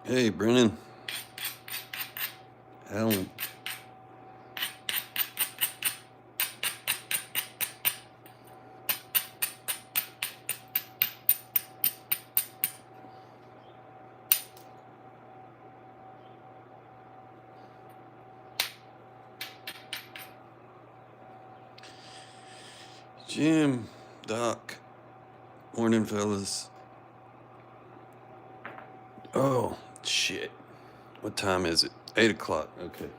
Hey, Brennan. Alan. Jim. Doc. Morning, fellas. Oh, shit. What time is it? 8 o'clock. Okay.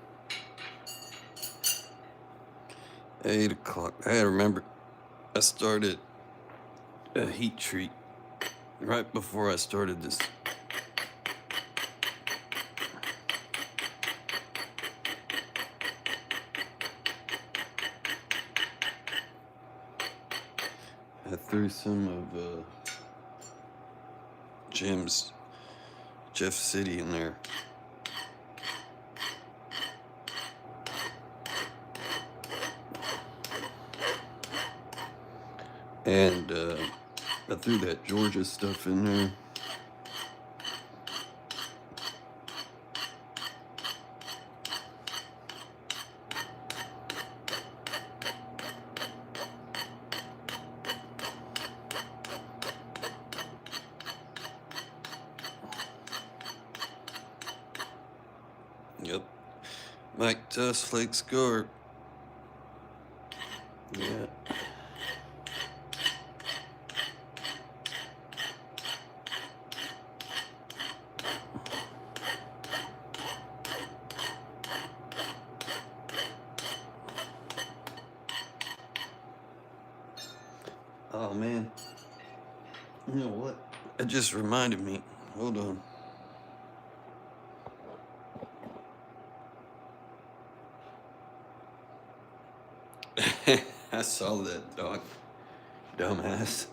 8 o'clock. I remember I started a heat treat right before I started this. I threw some of Jim's Jeff City in there. And I threw that Georgia stuff in there. Yep. Mike Tuss, Flake Scar. Yeah. Oh, man. You know what? It just reminded me. Hold on. I saw that, Doc. Dumbass.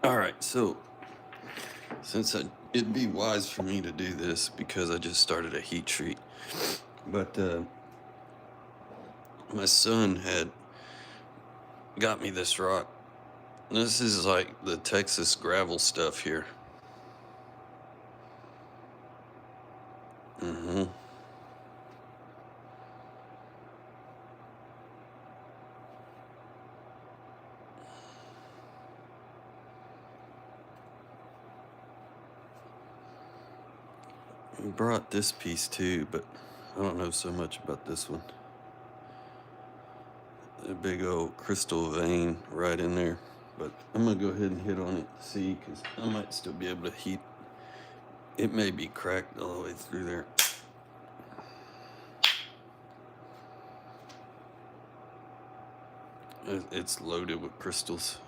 Alright, so since it'd be wise for me to do this because I just started a heat treat. But my son had got me this rock. This is like the Texas gravel stuff here. Mm-hmm. We brought this piece too, but I don't know so much about this one. A big old crystal vein right in there. But I'm gonna go ahead and hit on it to see, because I might still be able to heat. It may be cracked all the way through there. It's loaded with crystals.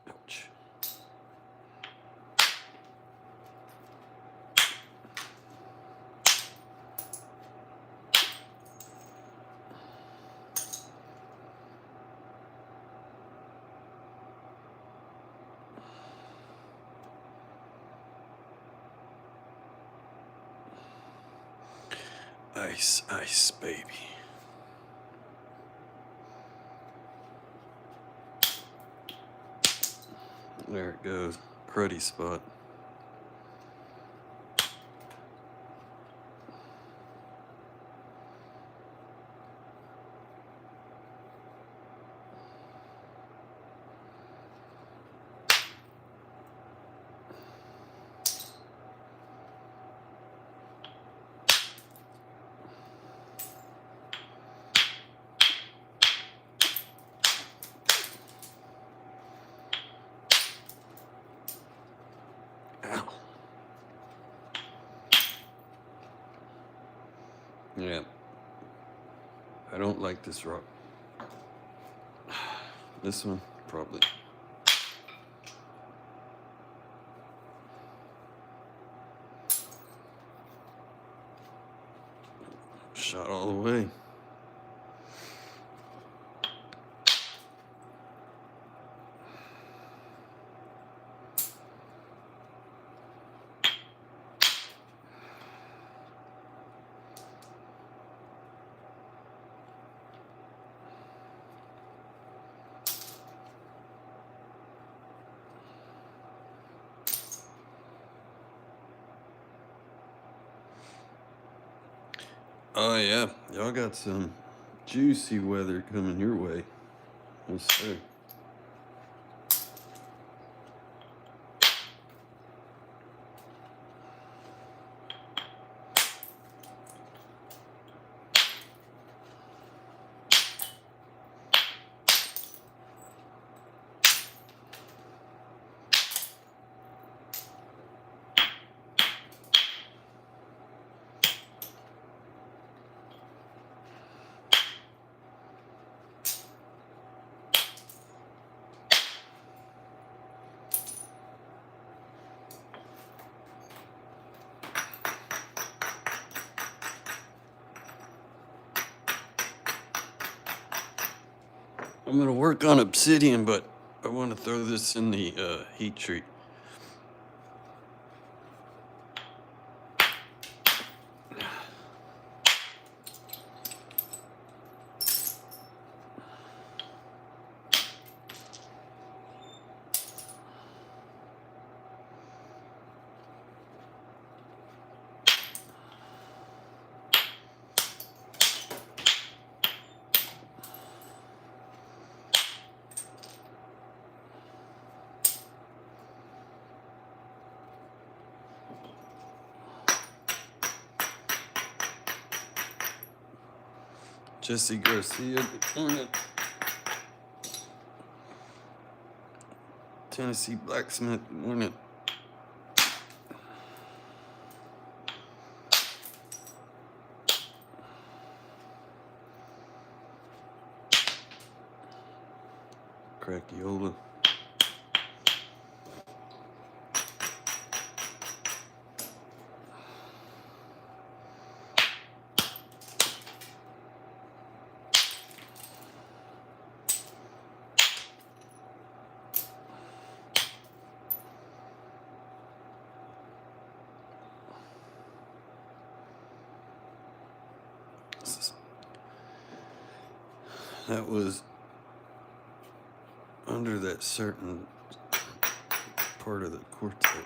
Ouch. Ice, ice, baby. There it goes. Cruddy spot. Ow. Yeah. I don't like this rock. This one, probably. Shot all the way. Oh yeah, y'all got some juicy weather coming your way. Yes, sir. I'm gonna work on obsidian, but I want to throw this in the heat treat. Jesse Garcia, good morning. Tennessee Blacksmith, good morning. Crackiola. That was under that certain part of the quartet.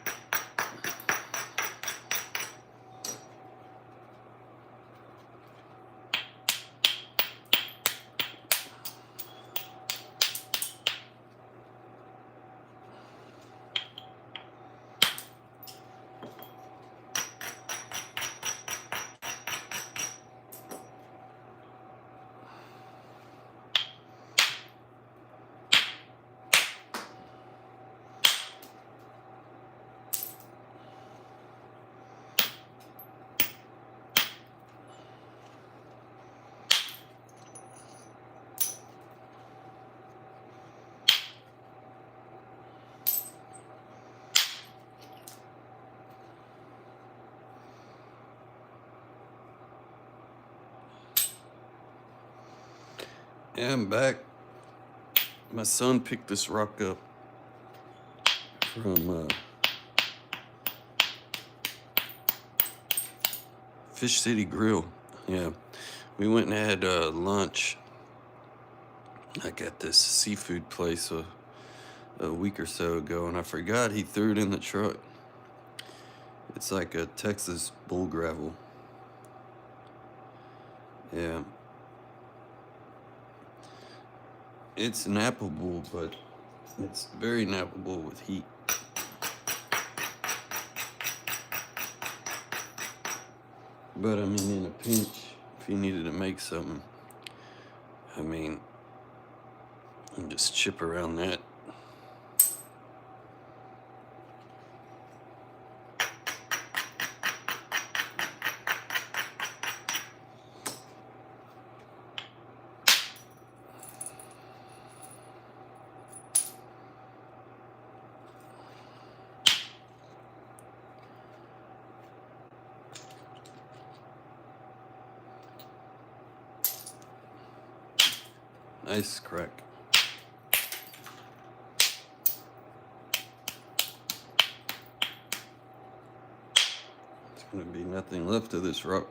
Yeah, I'm back. My son picked this rock up from Fish City Grill. Yeah, we went and had lunch like at this seafood place a week or so ago, and I forgot he threw it in the truck. It's like a Texas bull gravel. Yeah. It's nappable, but it's very nappable with heat. But I mean, in a pinch, if you needed to make something, I mean, you just chip around that. Nice crack. There's gonna be nothing left of this rock.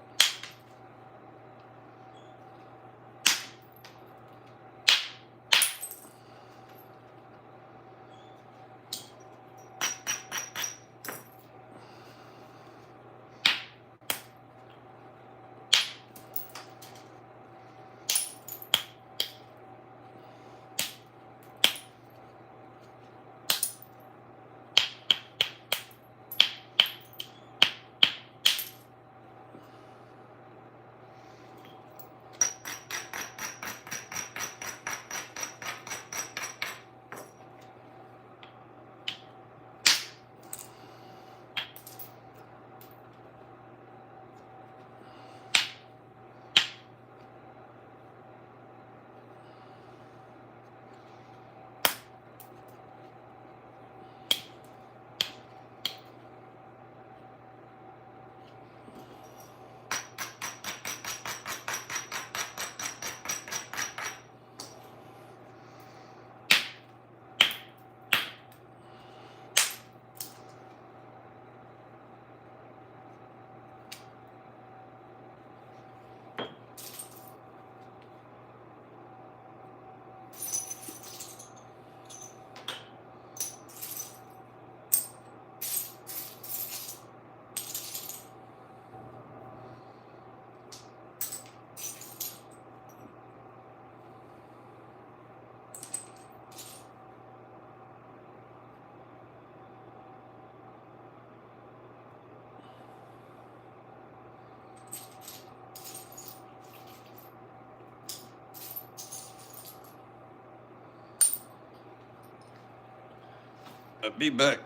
I'll be back.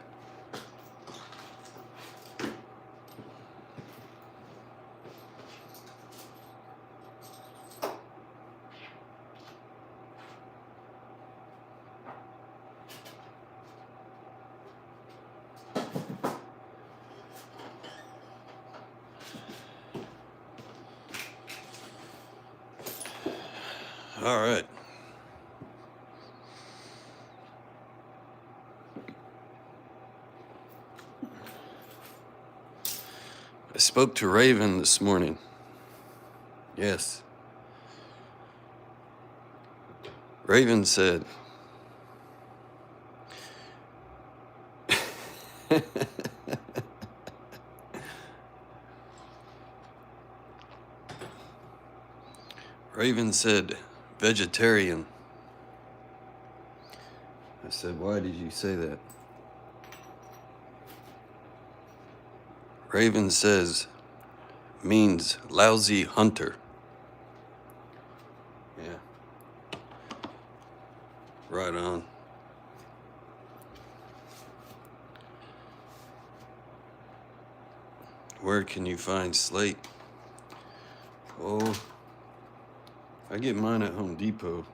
All right. I spoke to Raven this morning. Yes. Raven said, Raven said, vegetarian. I said, why did you say that? Raven says, means lousy hunter. Yeah. Right on. Where can you find slate? Oh, I get mine at Home Depot.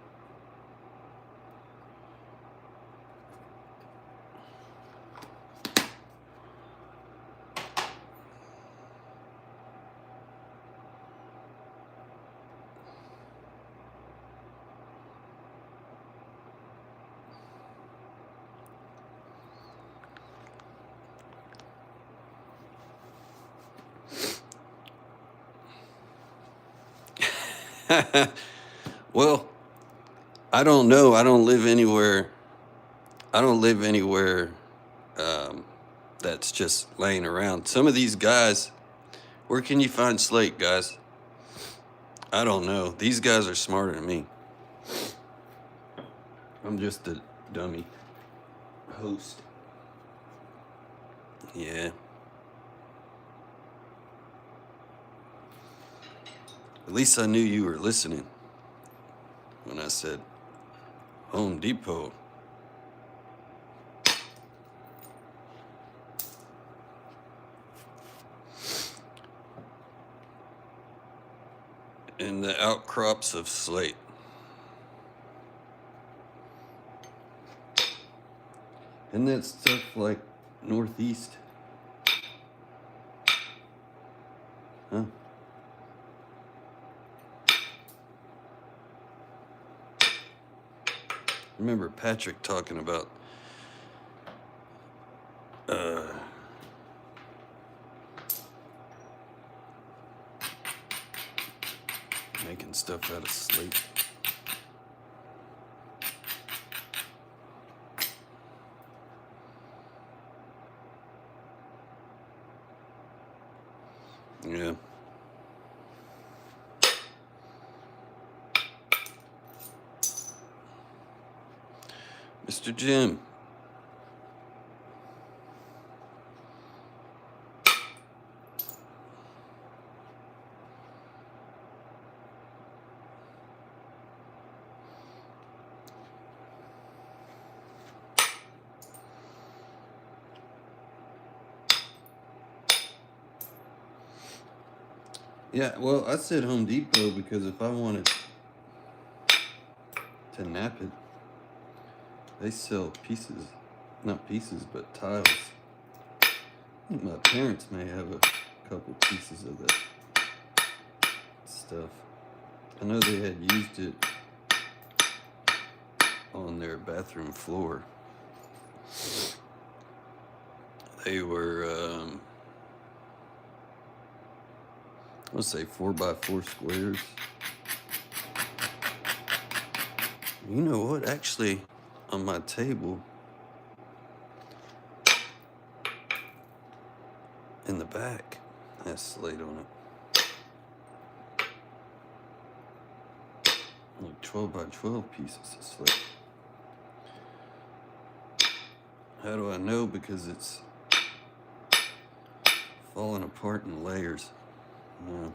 Well, I don't know. I don't live anywhere. That's just laying around. Some of these guys, where can you find slate, guys? I don't know. These guys are smarter than me. I'm just a dummy host. Yeah. At least I knew you were listening when I said Home Depot. And the outcrops of slate. Isn't that stuff like northeast? Huh? remember Patrick talking about making stuff out of slate. Yeah. Mr. Jim. Yeah, well, I said Home Depot because if I wanted to nap it, they sell pieces, not pieces, but tiles. I think my parents may have a couple pieces of that stuff. I know they had used it on their bathroom floor. They were, let's say 4x4 squares. You know what? Actually, on my table in the back has slate on it. Like 12x12 pieces of slate. How do I know? Because it's falling apart in layers. Yeah.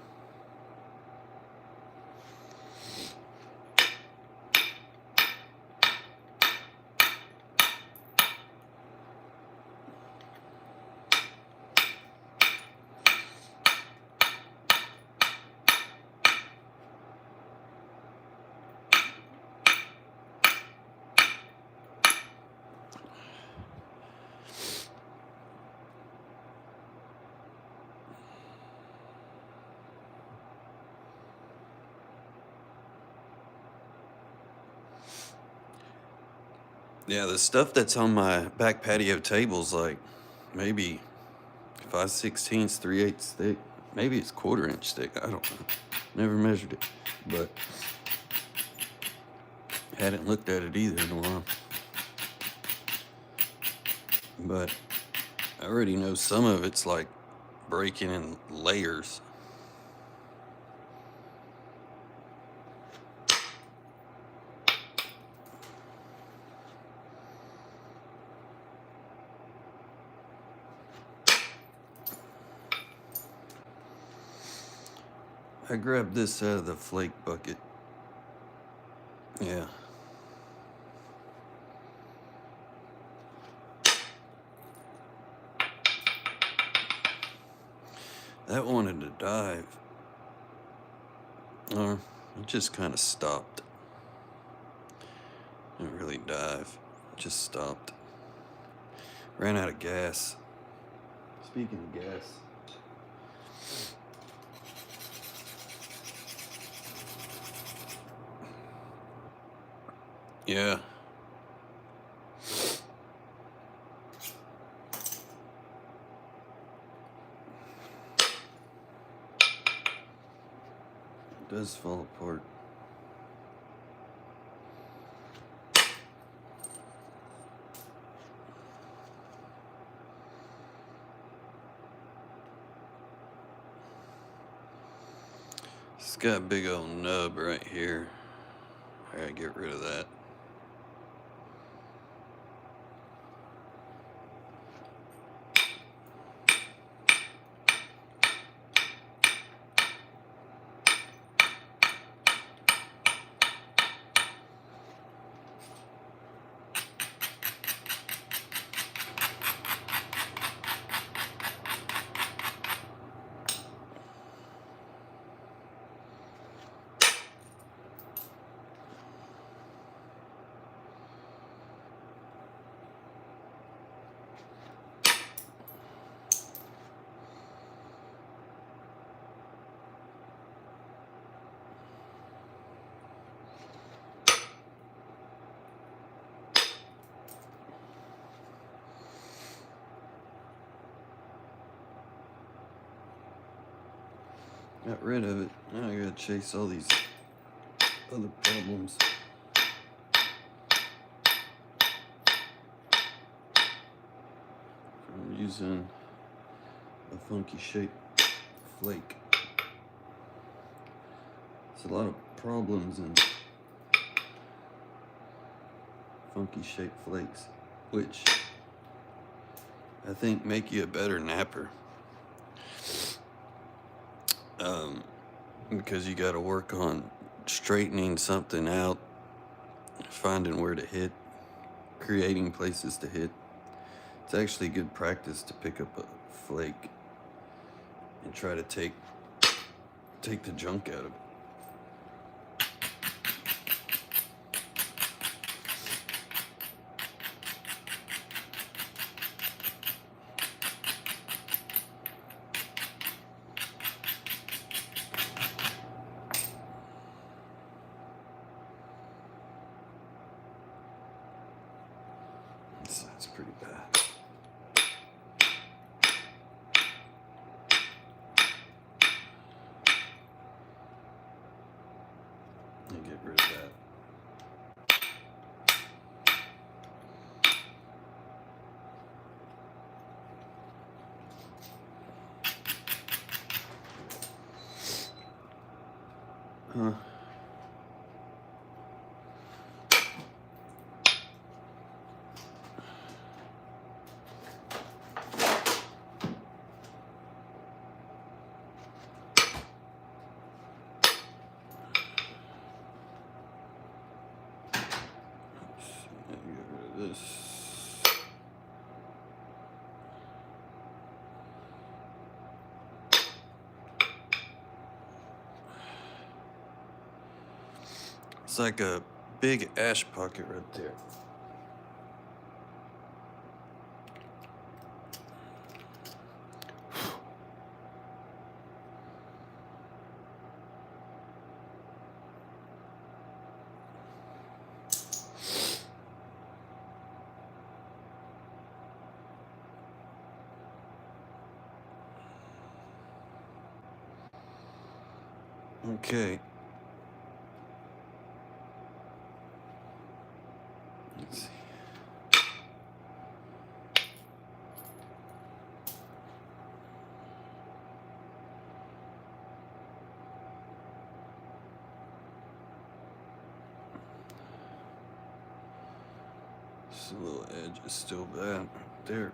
Yeah, the stuff that's on my back patio table's like maybe 5/16, 3/8 thick. Maybe it's 1/4 inch thick. I don't know. Never measured it, but hadn't looked at it either in a while. But I already know some of it's like breaking in layers. I grabbed this out of the flake bucket. Yeah. That wanted to dive. Or it just kind of stopped. Didn't really dive. It just stopped. Ran out of gas. Speaking of gas. Yeah. It does fall apart. It's got a big old nub right here. I gotta get rid of that. Got rid of it. Now I gotta chase all these other problems. I'm using a funky shaped flake. There's a lot of problems in funky shaped flakes, which I think make you a better napper. Because you got to work on straightening something out, finding where to hit, creating places to hit. It's actually good practice to pick up a flake and try to take the junk out of it. That's pretty bad. And get rid of that. Huh. Get rid of this. It's like a big ash pocket right there. Okay. Let's see. This little edge is still bad right there.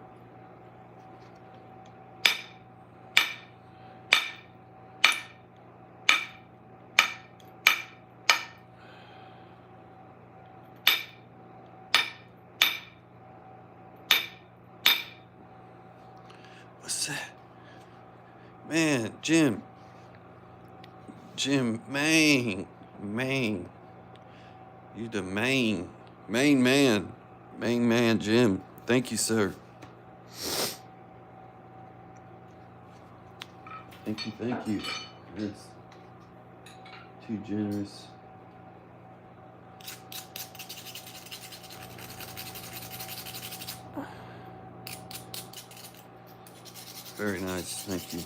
What's that? Man, Jim, Main, you the main man, Jim. Thank you, sir. Thank you. That's too generous. Very nice, thank you.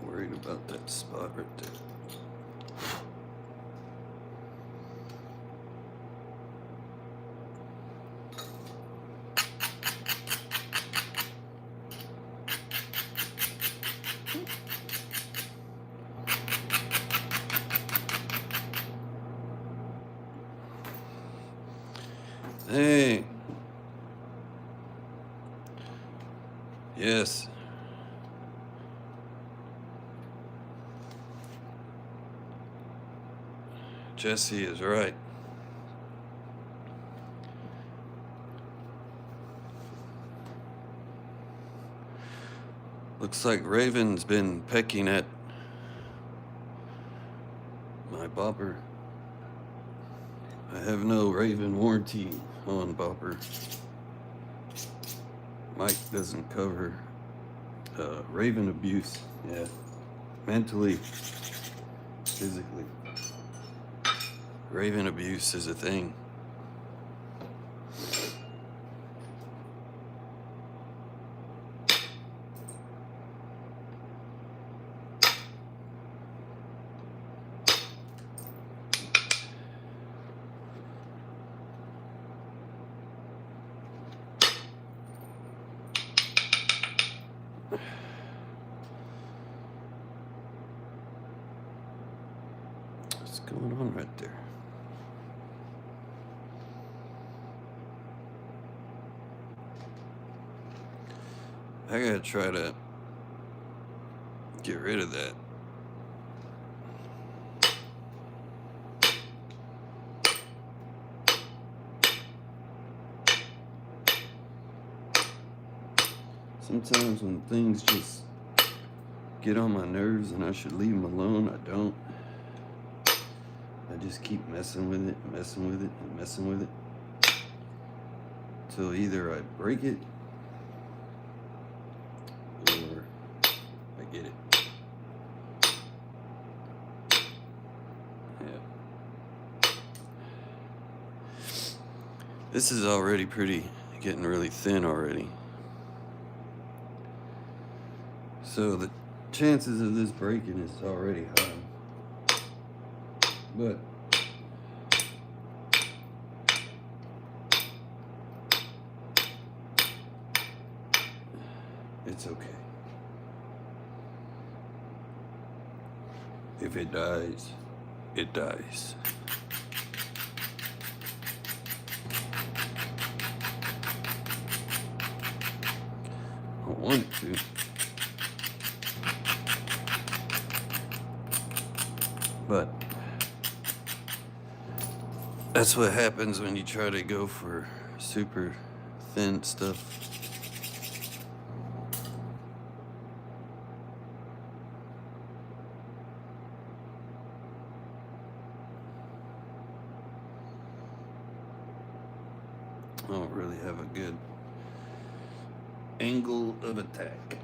Worried about that spot right there. Hey. Yes. Jesse is right. Looks like Raven's been pecking at my bopper. I have no Raven warranty on bopper. Mike doesn't cover Raven abuse. Yeah. Mentally, physically. Raven abuse is a thing. What's going on right there? I gotta try to get rid of that. Sometimes when things just get on my nerves and I should leave them alone, I don't. I just keep messing with it, messing with it, and messing with it. Till either I break it or I get it. Yeah. This is already getting really thin already. So the chances of this breaking is already high. But it's okay. If it dies, it dies. I want it to. But that's what happens when you try to go for super thin stuff. I don't really have a good angle of attack.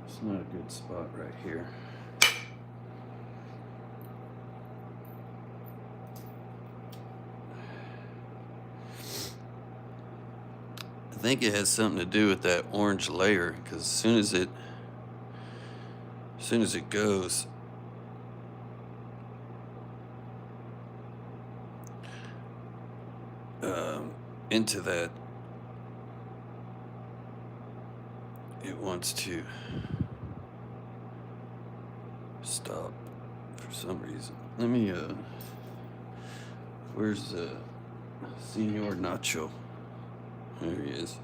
It's not a good spot right here. I think it has something to do with that orange layer, because as soon as it goes, into that, it wants to stop for some reason. Let me, where's Senor Nacho? There he is.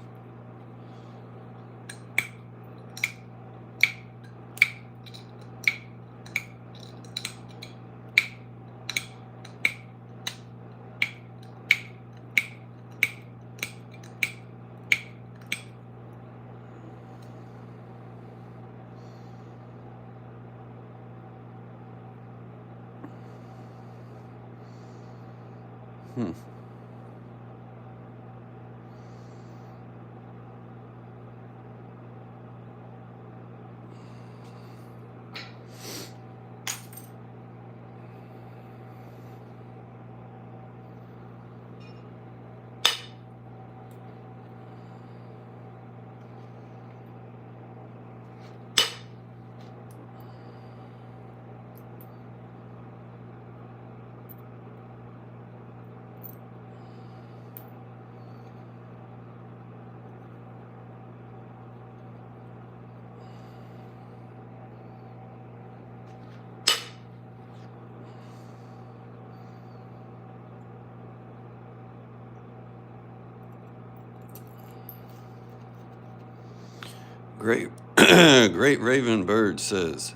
Great, great Raven Bird says,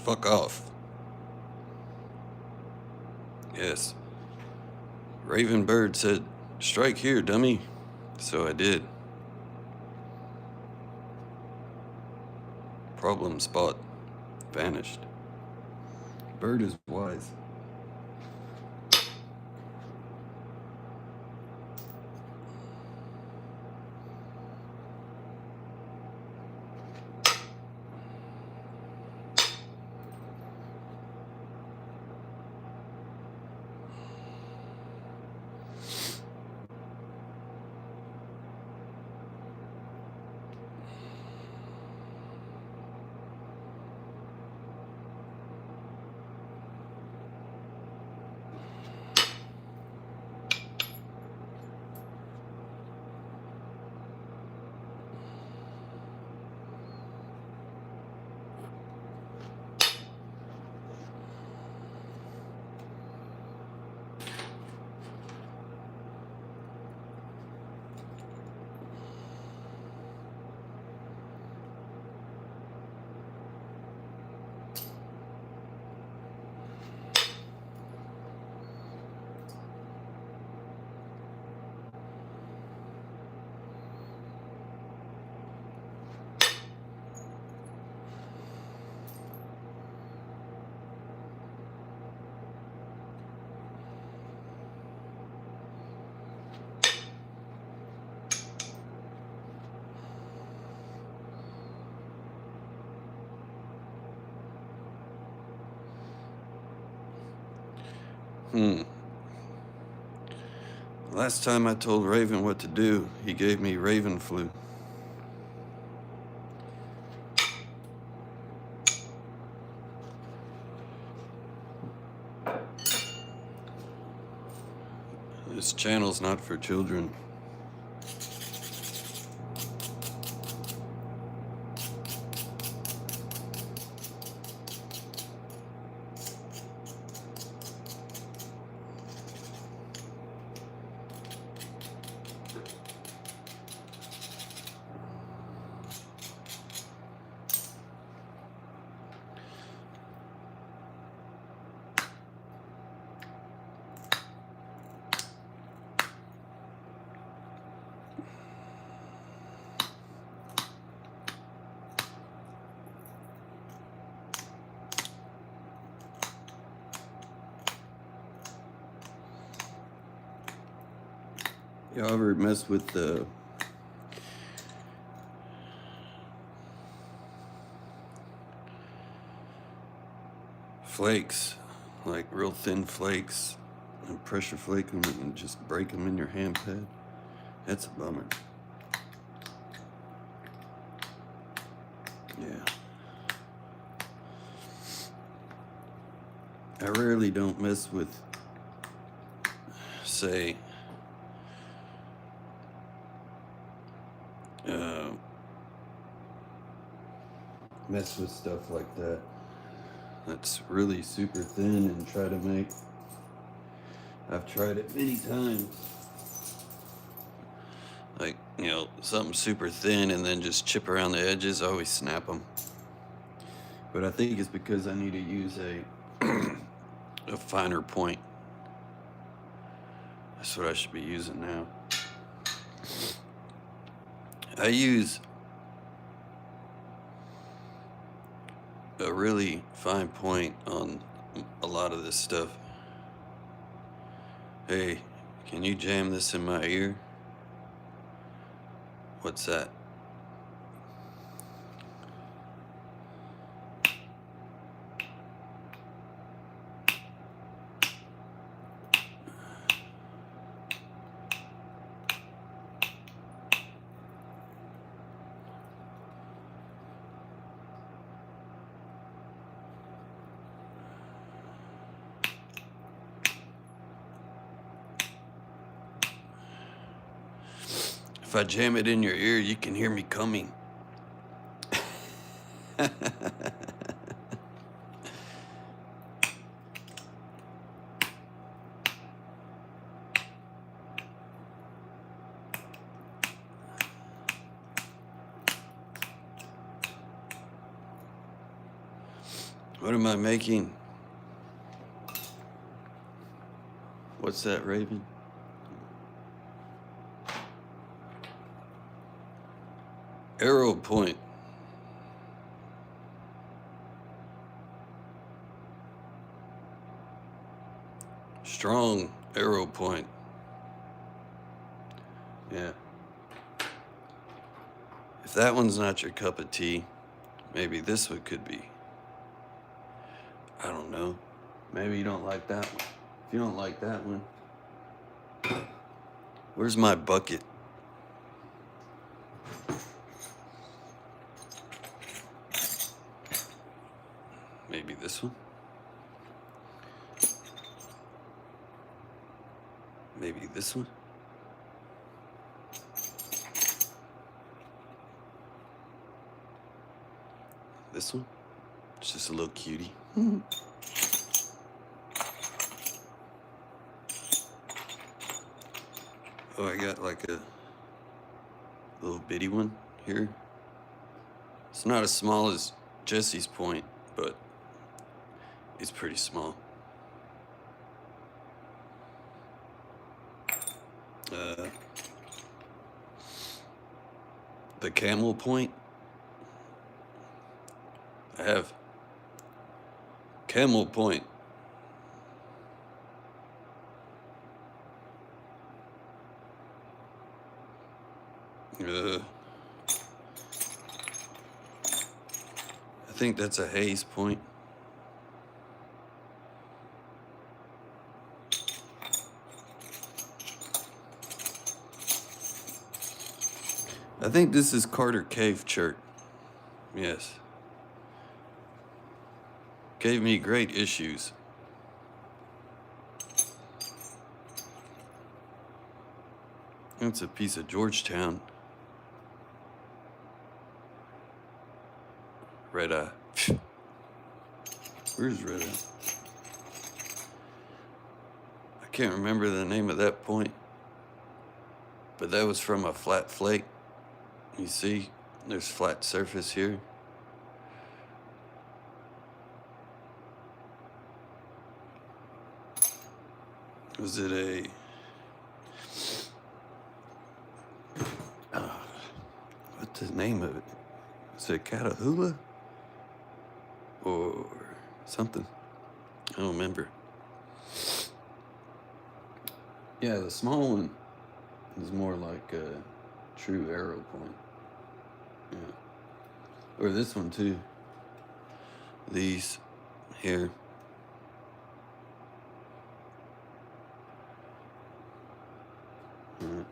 fuck off. Yes. Raven Bird said, strike here, dummy. So I did. Problem spot. Vanished. Bird is wise. Last time I told Raven what to do, he gave me Raven flu. This channel's not for children. Y'all ever mess with the flakes, like real thin flakes, and pressure flake them and just break them in your hand pad? That's a bummer. Yeah. I rarely don't mess with, say, mess with stuff like that. That's really super thin and try to make. I've tried it many times. Like, you know, something super thin and then just chip around the edges, I always snap them. But I think it's because I need to use a finer point. That's what I should be using now. I use a really fine point on a lot of this stuff. Hey, can you jam this in my ear? What's that? If I jam it in your ear, you can hear me coming. What am I making? What's that, Raven? Arrow point. Strong arrow point. Yeah. If that one's not your cup of tea, maybe this one could be. I don't know. Maybe you don't like that one. If you don't like that one, where's my bucket? Maybe this one. Maybe this one. This one. It's just a little cutie. Oh, I got like a little bitty one here. It's not as small as Jesse's point, but it's pretty small. The camel point. I have camel point. I think that's a Hayes point. I think this is Carter Cave Chert. Yes. Gave me great issues. It's a piece of Georgetown. Red Eye. Where's Red Eye? I can't remember the name of that point. But that was from a flat flake. You see, there's flat surface here. Was it a... what's the name of it? Is it Catahoula? Or something? I don't remember. Yeah, the small one is more like a true arrow point. Yeah. Or this one too. These here. Alright.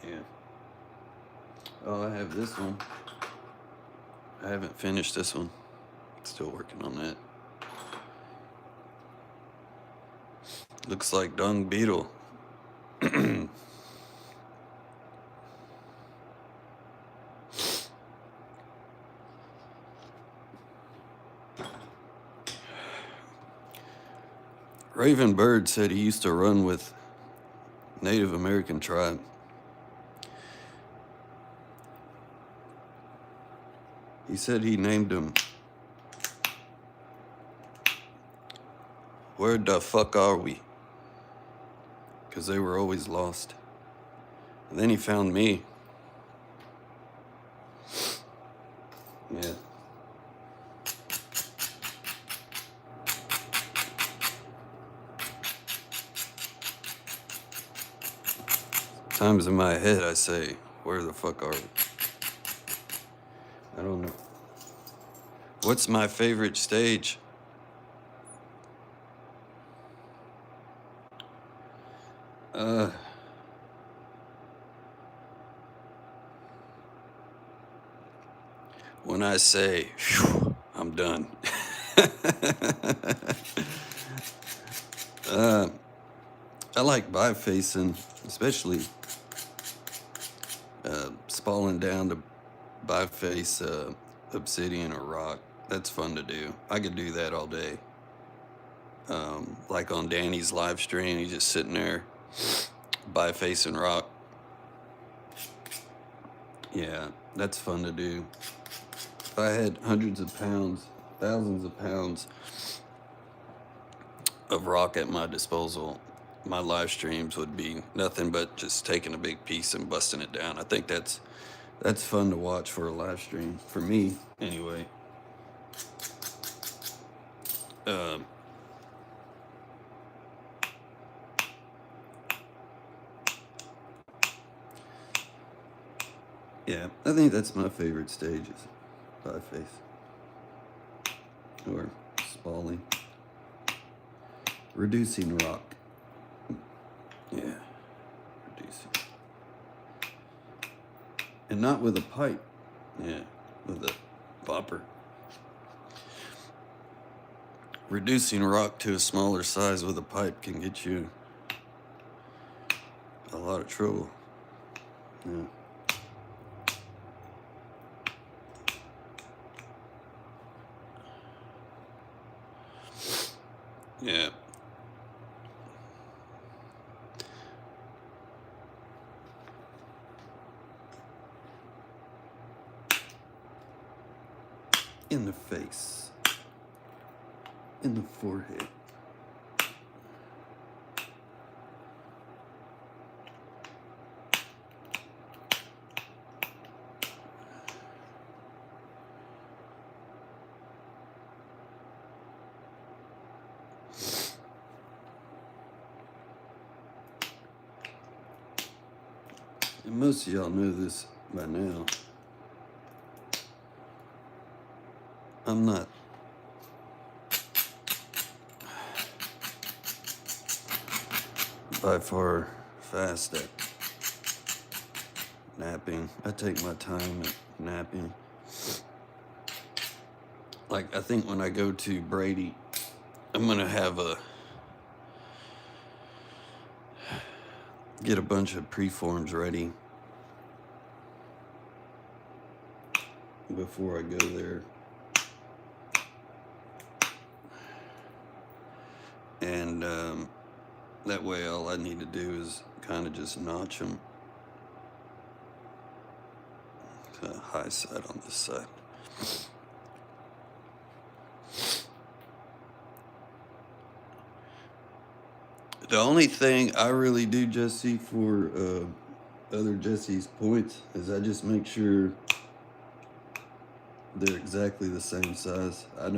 Yeah. Oh, I have this one. I haven't finished this one. Still working on that. Looks like dung beetle. Raven Bird said he used to run with Native American tribe. He said he named them, "Where the fuck are we?" Because they were always lost. And then he found me. Yeah. Times in my head I say, where the fuck are we? I don't know. What's my favorite stage? When I say, "Phew, I'm done." I like bifacing, especially spalling down to biface obsidian or rock. That's fun to do. I could do that all day. Like on Danny's live stream, he's just sitting there bifacing rock. Yeah, that's fun to do. If I had hundreds of pounds, thousands of pounds of rock at my disposal, my live streams would be nothing but just taking a big piece and busting it down. I think that's fun to watch for a live stream, for me anyway. Yeah, I think that's my favorite stage is pie face or spalling. Reducing rock. Yeah, reducing. And not with a pipe. Yeah, with a bopper. Reducing rock to a smaller size with a pipe can get you a lot of trouble. Yeah. Yeah. In the face. In the forehead. And most of y'all know this by now. I'm not by far fast at napping. I take my time at napping. Like, I think when I go to Brady, I'm gonna have get a bunch of preforms ready before I go there. And that way all I need to do is kind of just notch them to the high side on this side. The only thing I really do, Jesse, for other Jesse's points is I just make sure they're exactly the same size. I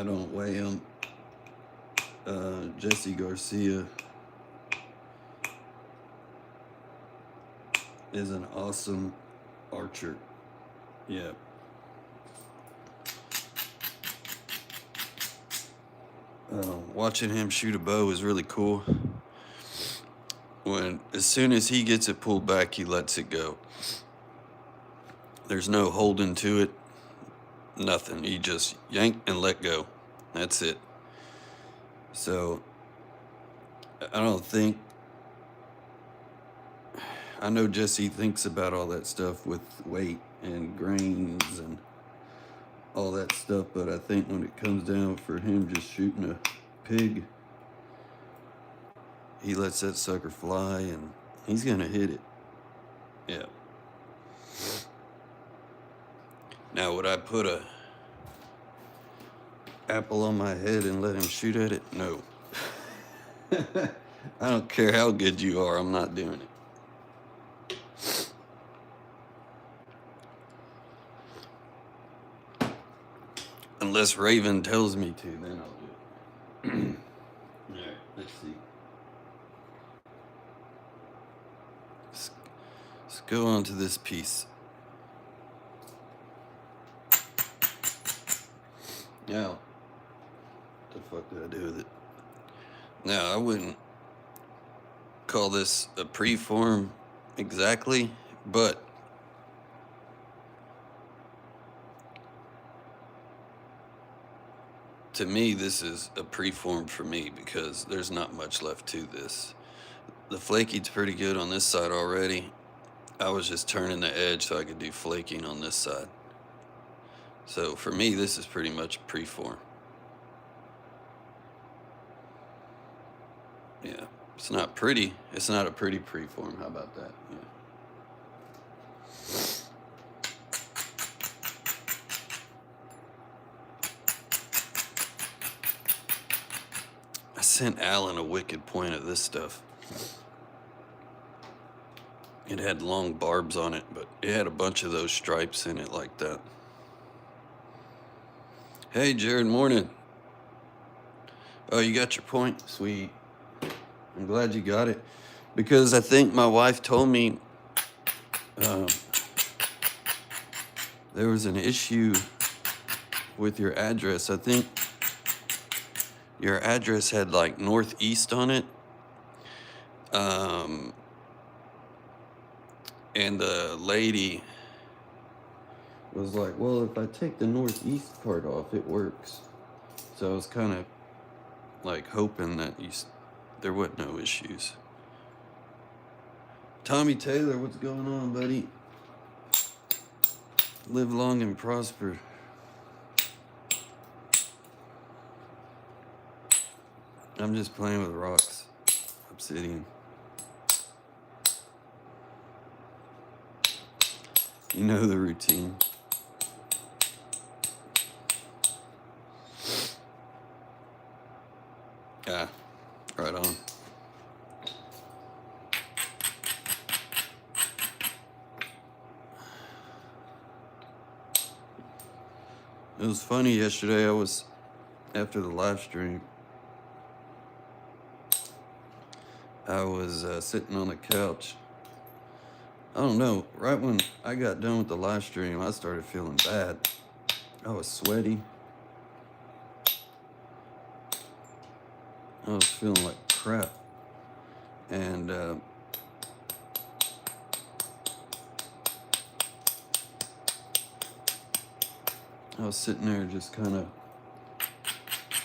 don't weigh them. Jesse Garcia is an awesome archer. Yeah. Watching him shoot a bow is really cool. As soon as he gets it pulled back, he lets it go. There's no holding to it, nothing. He just yank and let go. That's it. So, I know Jesse thinks about all that stuff with weight and grains and all that stuff, but I think when it comes down for him just shooting a pig, he lets that sucker fly and he's gonna hit it. Yeah. Now, would I put a apple on my head and let him shoot at it? No. I don't care how good you are, I'm not doing it. Unless Raven tells me to, then I'll do it. Alright, let's see. Let's go on to this piece. Now, what the fuck did I do with it? Now, I wouldn't call this a preform exactly, but to me, this is a preform for me because there's not much left to this. The flaky's pretty good on this side already. I was just turning the edge so I could do flaking on this side. So for me, this is pretty much a preform. Yeah, it's not pretty. It's not a pretty preform. How about that? Yeah. sent Alan a wicked point of this stuff. It had long barbs on it, but it had a bunch of those stripes in it like that. Hey, Jared, morning. Oh, you got your point? Sweet. I'm glad you got it. Because I think my wife told me there was an issue with your address. I think your address had like northeast on it. And the lady was like, well, if I take the northeast part off, it works. So I was kind of like hoping that there wasn't no issues. Tommy Taylor, what's going on, buddy? Live long and prosper. I'm just playing with rocks. Obsidian. You know the routine. Yeah, right on. It was funny yesterday. After the live stream, I was sitting on the couch. I don't know, right when I got done with the live stream, I started feeling bad. I was sweaty. I was feeling like crap. And I was sitting there just kind of...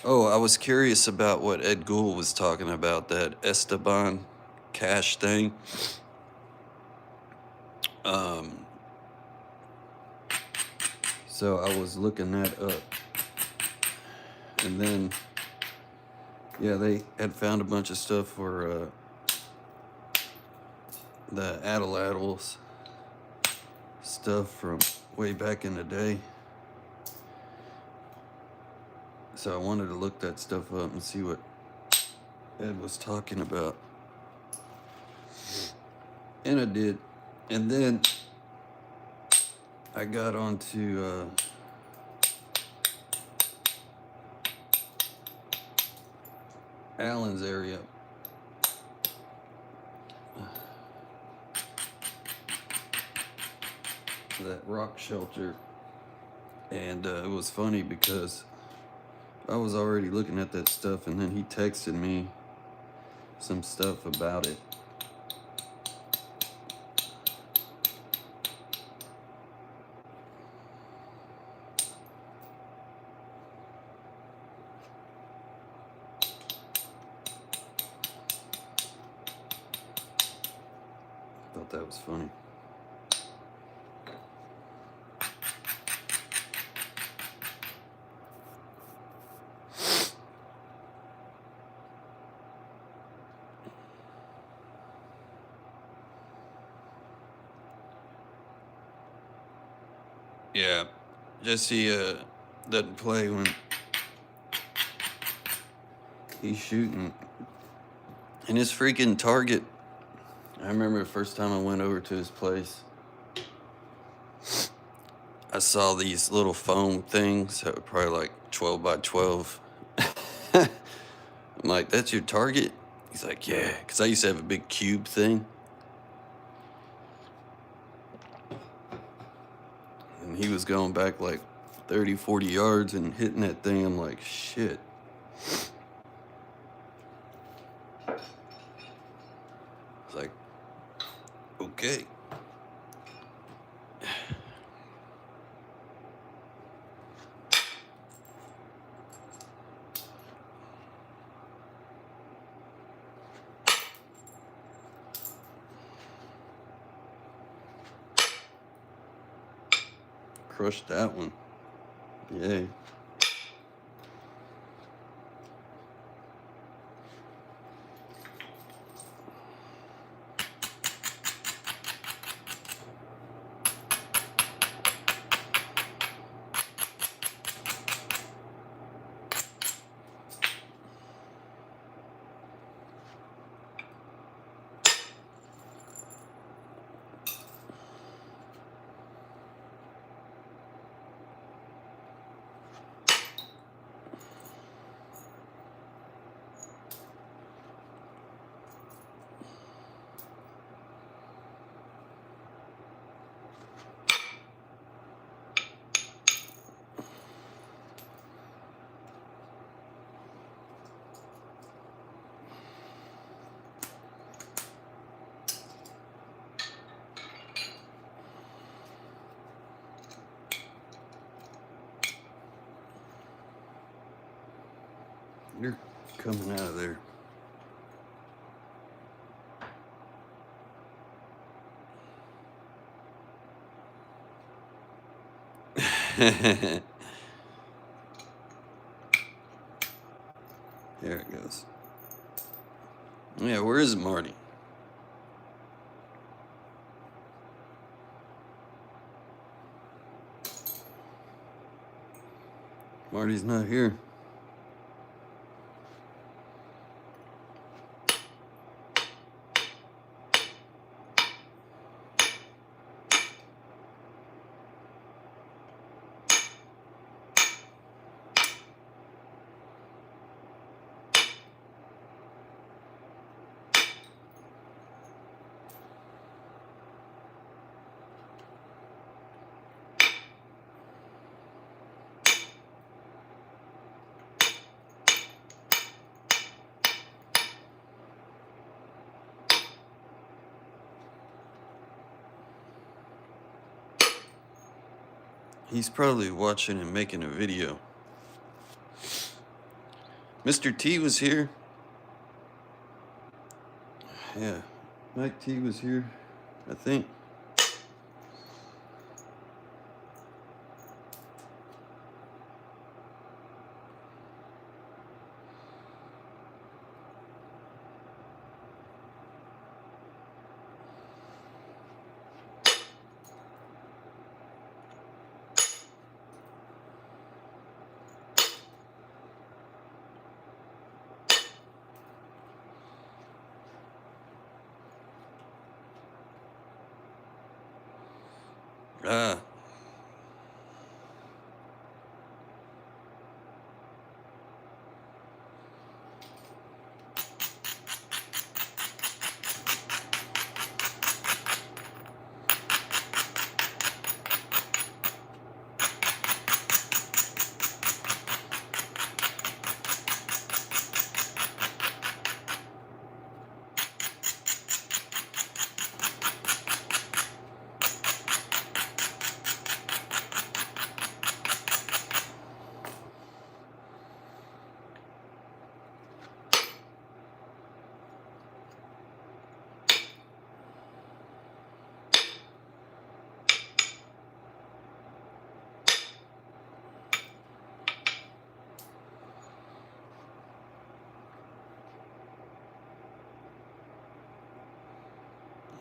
Oh, I was curious about what Ed Gould was talking about, that Esteban cash thing. So I was looking that up. And then, yeah, they had found a bunch of stuff for the Atlatls stuff from way back in the day. So I wanted to look that stuff up and see what Ed was talking about. And I did. And then I got onto Allen's area. That rock shelter. And it was funny because I was already looking at that stuff, and then he texted me some stuff about it. Thought that was funny. Yeah, Jesse doesn't play when he's shooting. And his freaking target, I remember the first time I went over to his place, I saw these little foam things that were probably like 12 by 12. I'm like, that's your target? He's like, yeah, because I used to have a big cube thing. And he was going back like 30, 40 yards and hitting that thing. I'm like, shit. It's like, okay. Crushed that one. Yay. You're coming out of there. There it goes. Yeah, where is Marty? Marty's not here. He's probably watching and making a video. Mr. T was here. Yeah, Mike T was here, I think. Ah.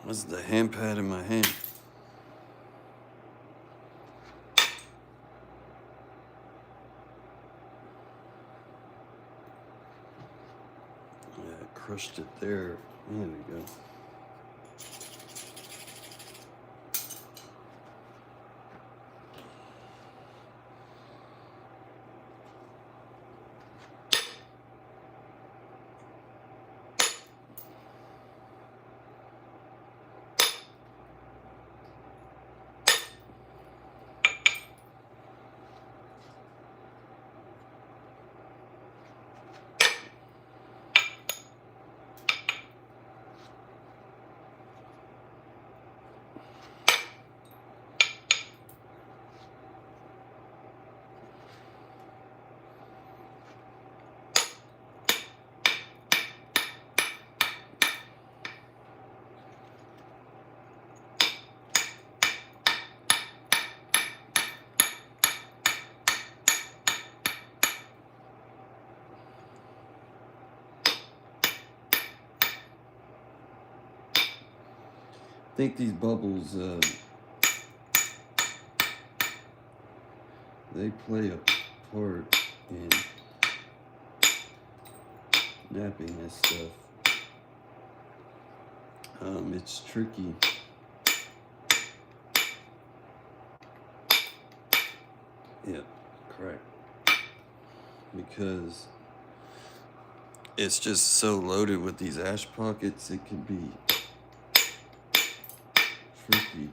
What's the hand pad in my hand? Yeah, I crushed it there. There we go. I think these bubbles, they play a part in napping this stuff. It's tricky. Yeah, correct. Because it's just so loaded with these ash pockets, it can be tricky.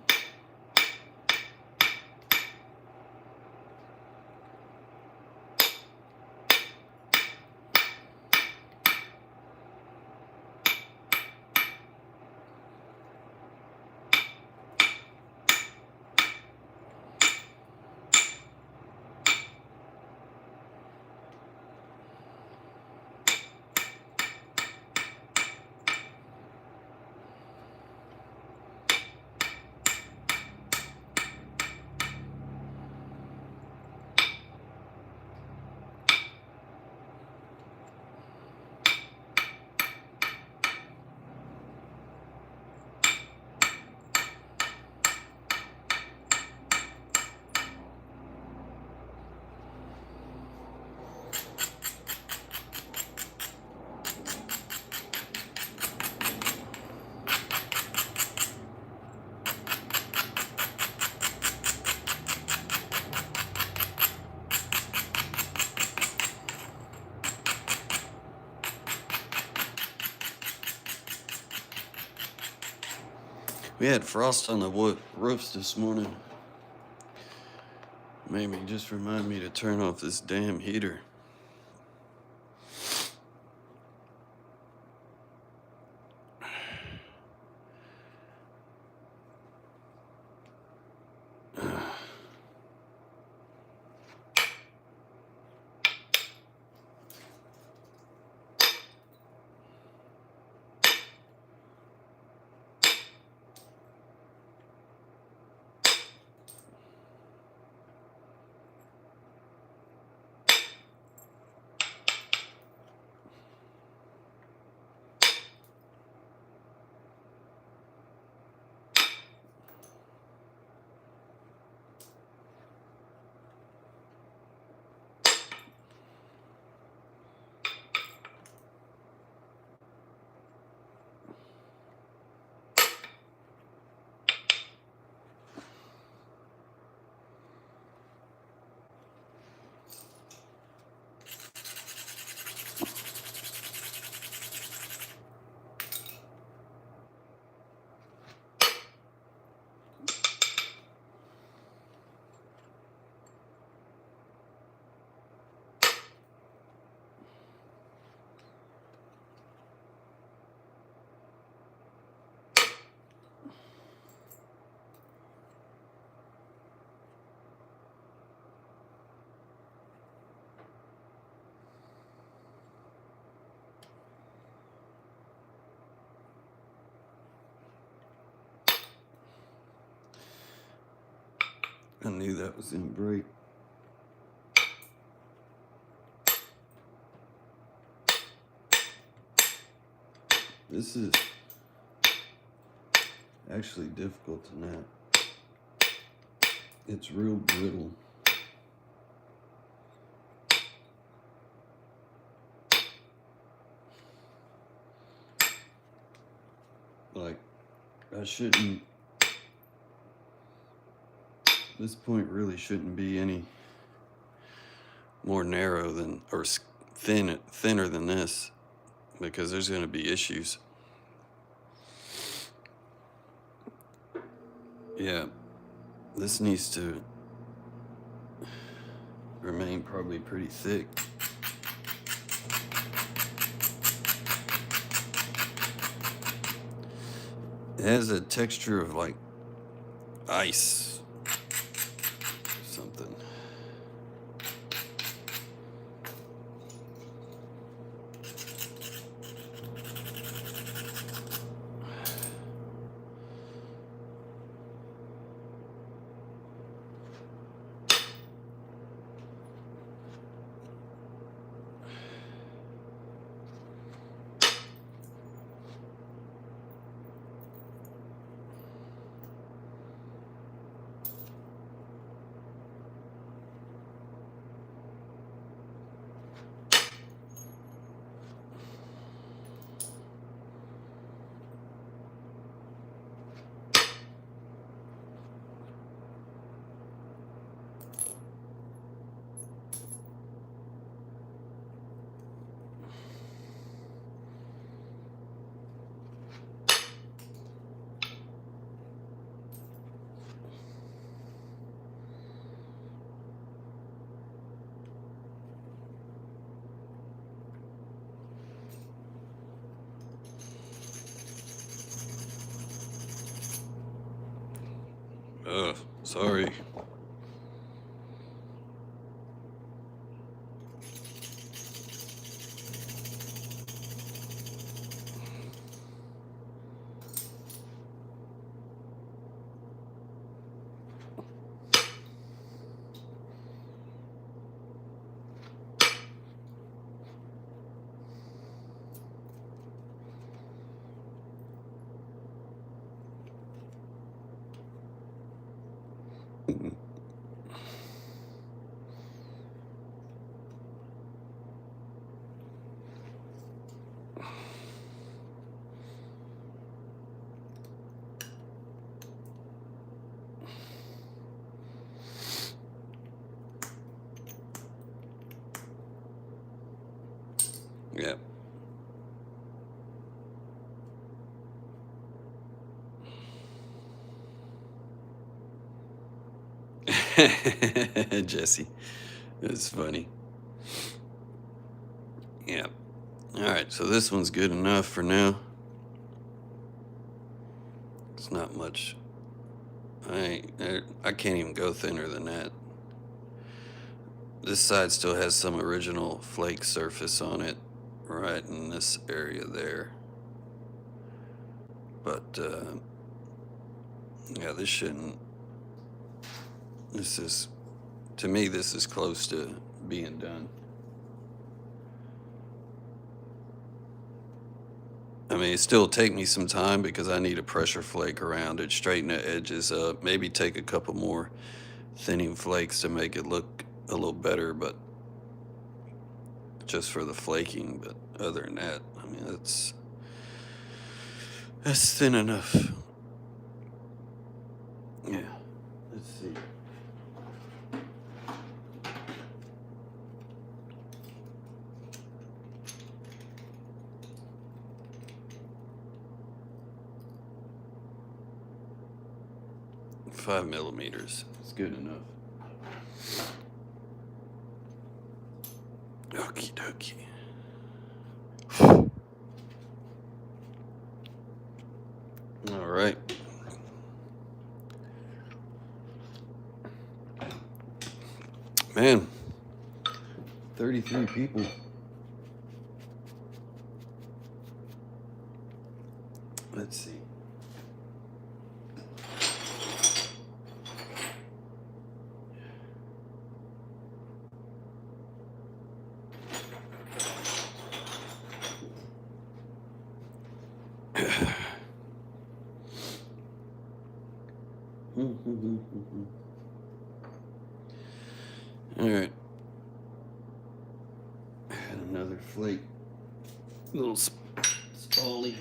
We had frost on the roofs this morning. Made me just remind me to turn off this damn heater. I knew that was gonna break. This is actually difficult to nap. It's real brittle. Like, I shouldn't, this point really shouldn't be any more narrow than, or thinner than this, because there's going to be issues. Yeah, this needs to remain probably pretty thick. It has a texture of like ice, something. Sorry. Yeah. Jesse. It's funny. Yeah. All right, so this one's good enough for now. It's not much. I can't even go thinner than that. This side still has some original flake surface on it, right in this area there. But yeah, this shouldn't. This is, to me, this is close to being done. I mean, it still take me some time because I need a pressure flake around it, straighten the edges up, maybe take a couple more thinning flakes to make it look a little better, but just for the flaking. But other than that, I mean, that's thin enough. Yeah, let's see. Five millimeters. It's good enough. Okie dokie. All right. Man, 33 people. Let's see. All right. And another flake. Little spally.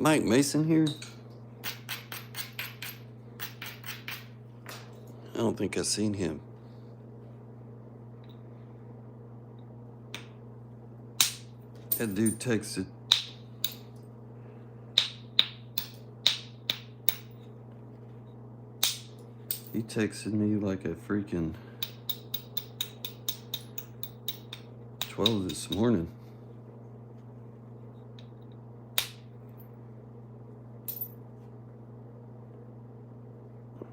Mike Mason here? I don't think I've seen him. That dude texted. He texted me like a freaking 12 this morning.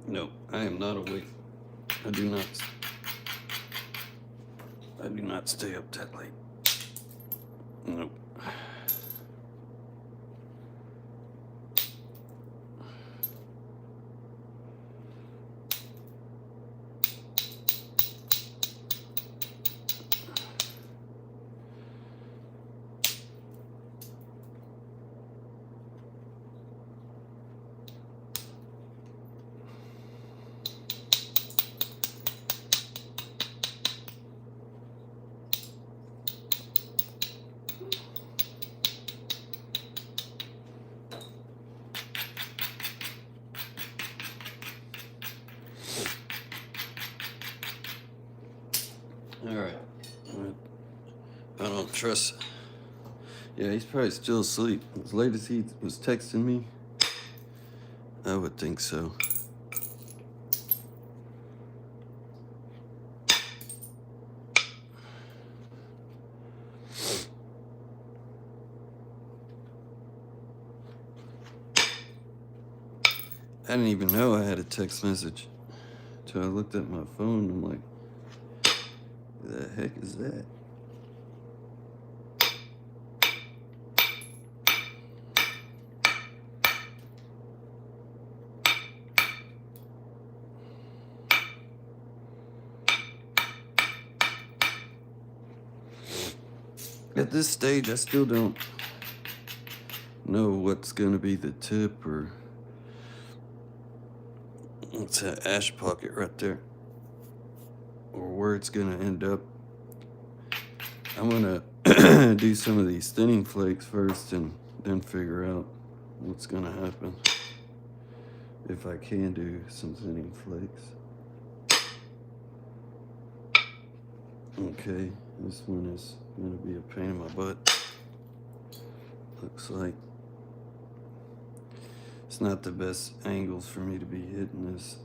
No, I am not awake. I do not stay up that late. Nope. All right. I don't trust. Yeah, he's probably still asleep. As late as he was texting me, I would think so. I didn't even know I had a text message until I looked at my phone. I'm like, who the heck is that? At this stage, I still don't know what's going to be the tip, or what's that ash pocket right there, or where it's going to end up. I'm going to do some of these thinning flakes first and then figure out what's going to happen if I can do some thinning flakes. Okay, this one is going to be a pain in my butt. Looks like it's not the best angles for me to be hitting this.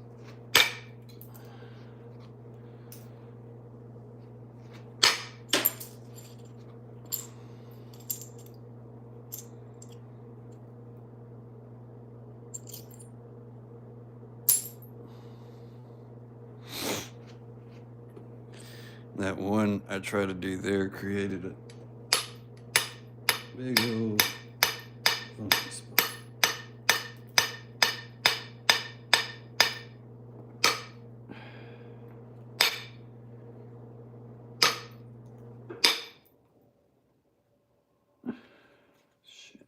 That one I tried to do there created a big old funky spot. Shit.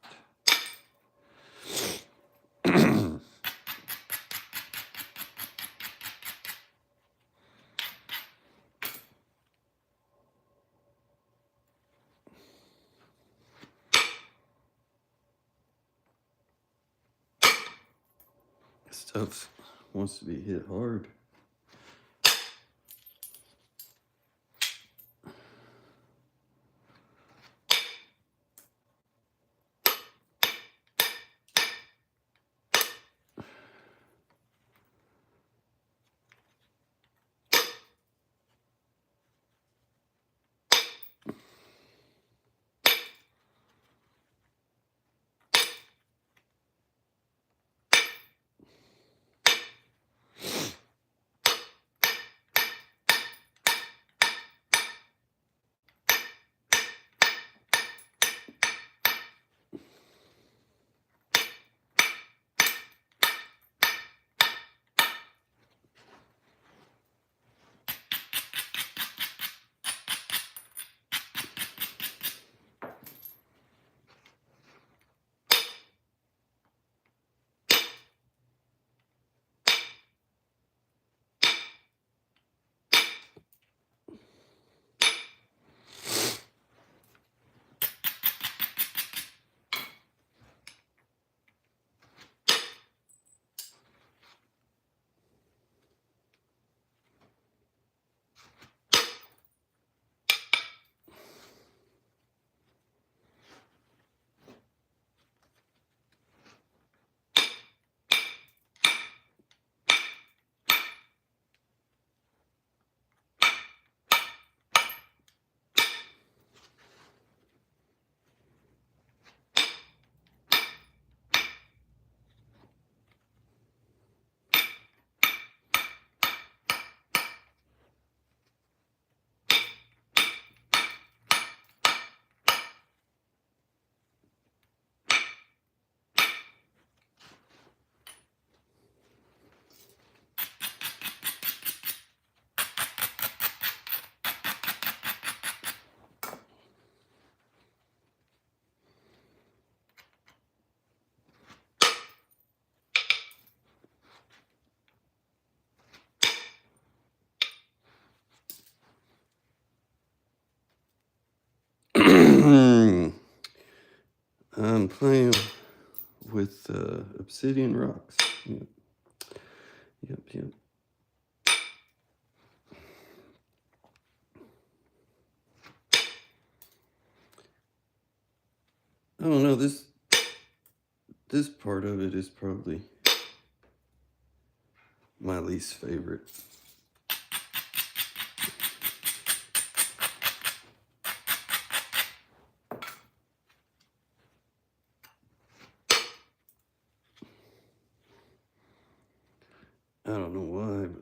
Stuff wants to be hit hard. I'm playing with obsidian rocks. Yep. Yep. I don't know, this part of it is probably my least favorite. I don't know why, but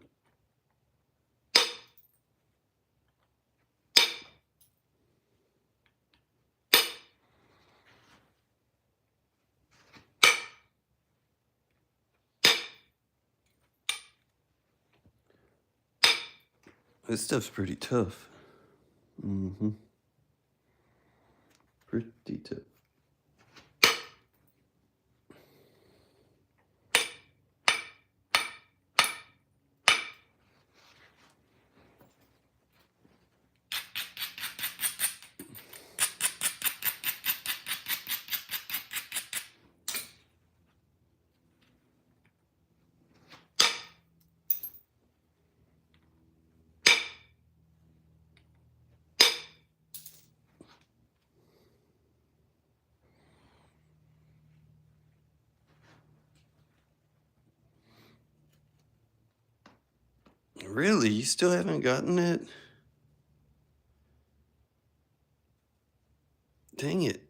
this stuff's pretty tough. Pretty tough. Really? You still haven't gotten it? Dang it.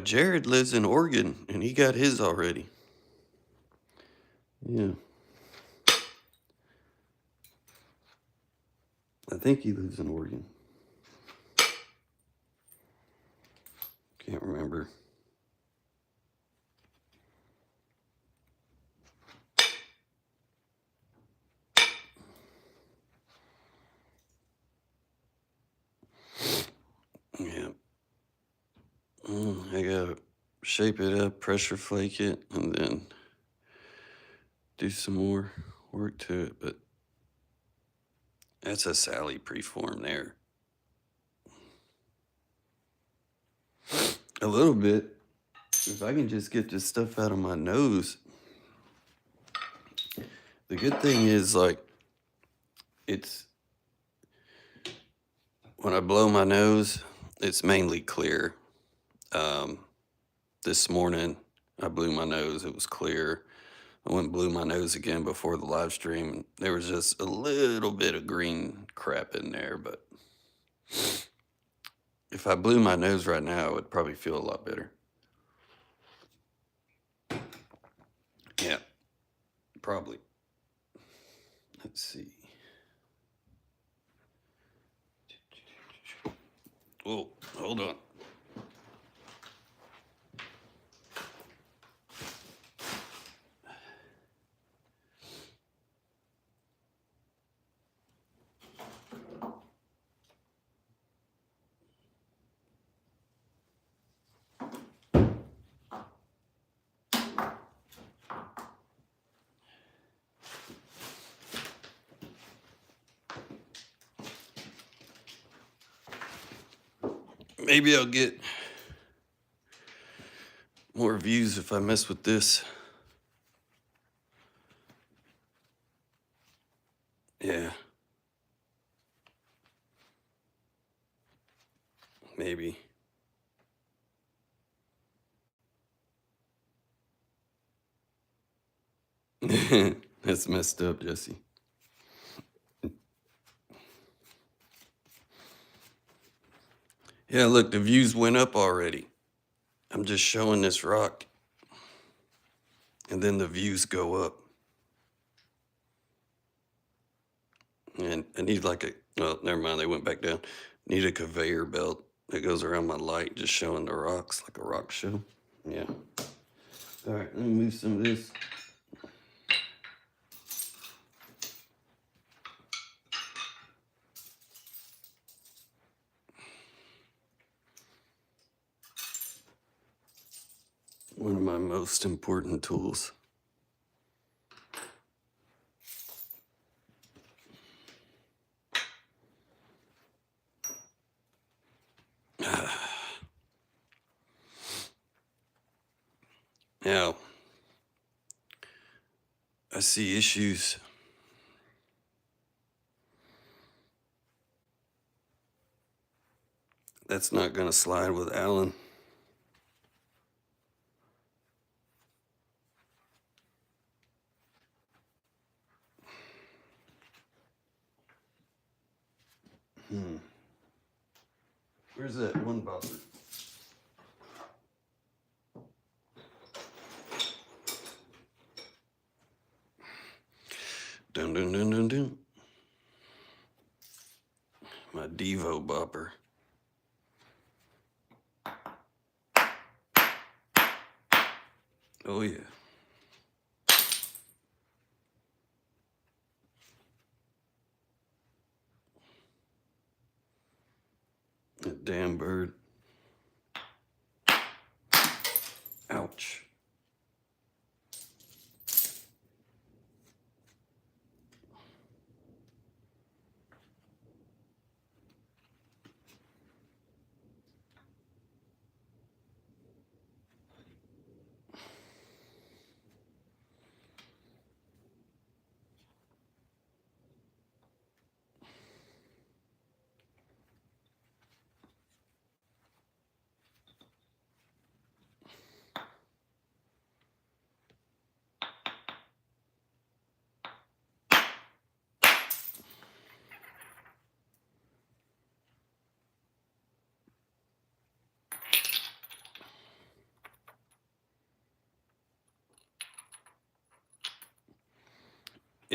Jared lives in Oregon and he got his already. Yeah. I think he lives in Oregon. Can't remember. Yeah. I gotta shape it up, pressure flake it, and then do some more work to it. But that's a Sally preform there. A little bit. If I can just get this stuff out of my nose. The good thing is, like, it's when I blow my nose, it's mainly clear. This morning, I blew my nose, it was clear. I went and blew my nose again before the live stream. And there was just a little bit of green crap in there, but if I blew my nose right now, it would probably feel a lot better. Yeah, probably. Let's see. Oh, hold on. Maybe I'll get more views if I mess with this. Yeah. Maybe. That's messed up, Jesse. Yeah, look, the views went up already. I'm just showing this rock. And then the views go up. And I need like oh, never mind, they went back down. Need a conveyor belt that goes around my light, just showing the rocks like a rock show. Yeah. All right, let me move some of this. One of my most important tools. Now, I see issues. That's not going to slide with Alan. Where's that one bopper? Dun dun dun dun dun. My Devo bopper. Oh yeah. That damn bird. Ouch.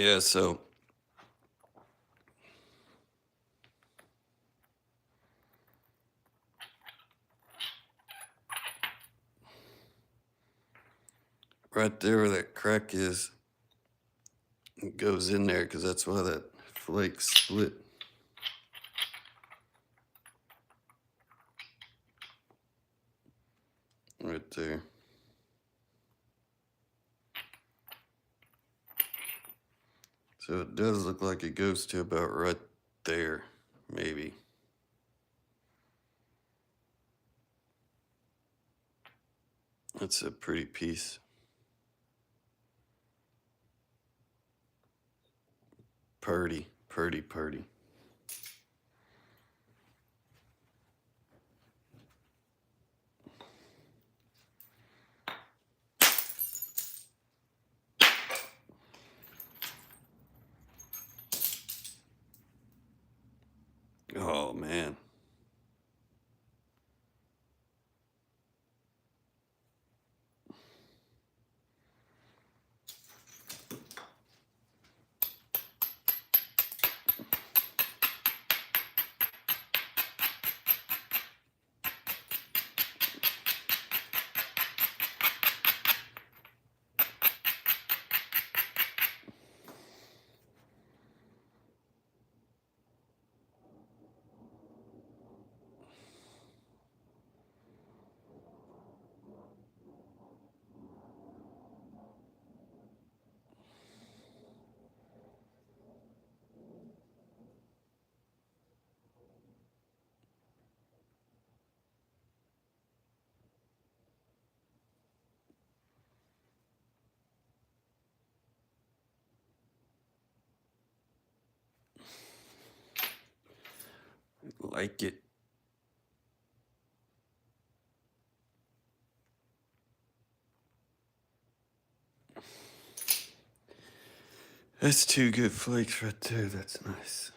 Yeah, so right there where that crack is, it goes in there because that's why that flake split. Right there. So it does look like it goes to about right there, maybe. That's a pretty piece. Purdy, purdy, purdy. Oh, man. Like it. That's two good flakes right there. That's nice.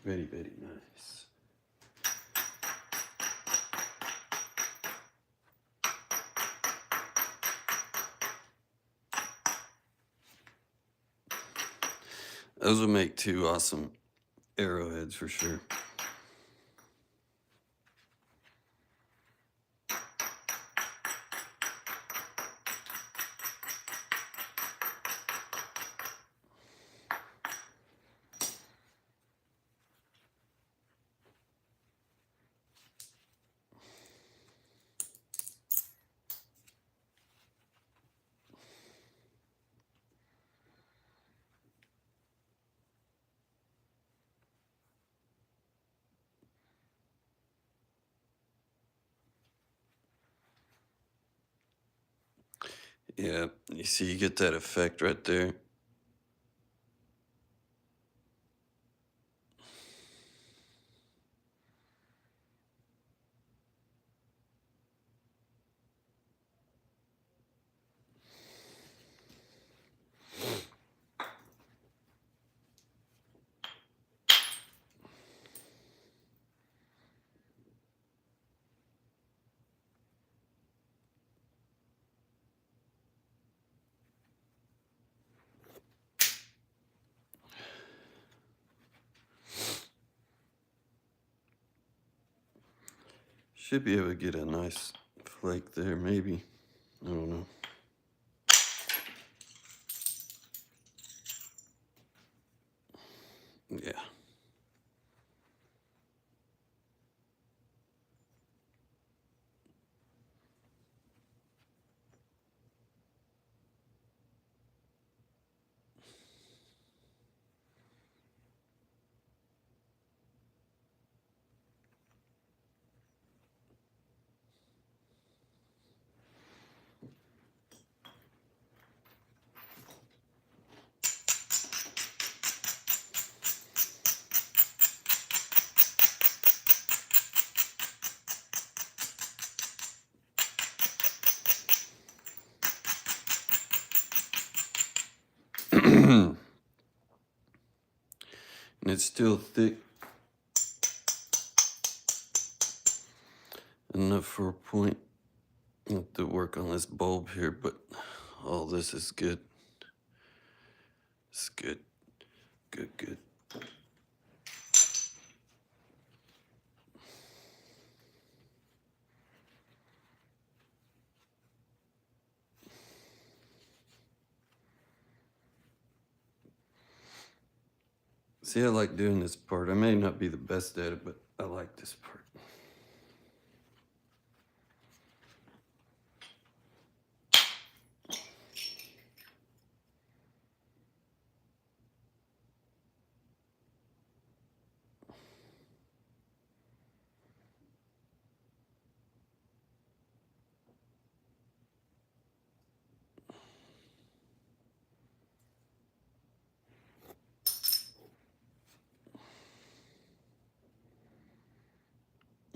Very, very nice. Those would make two awesome arrowheads for sure. Yeah, you see, you get that effect right there. Should be able to get a nice flake there, maybe. I don't know. Yeah. And it's still thick enough for a point. I have to work on this bulb here, but all this is good. It's good. Good, good. See, I like doing this part. I may not be the best at it, but I like this part.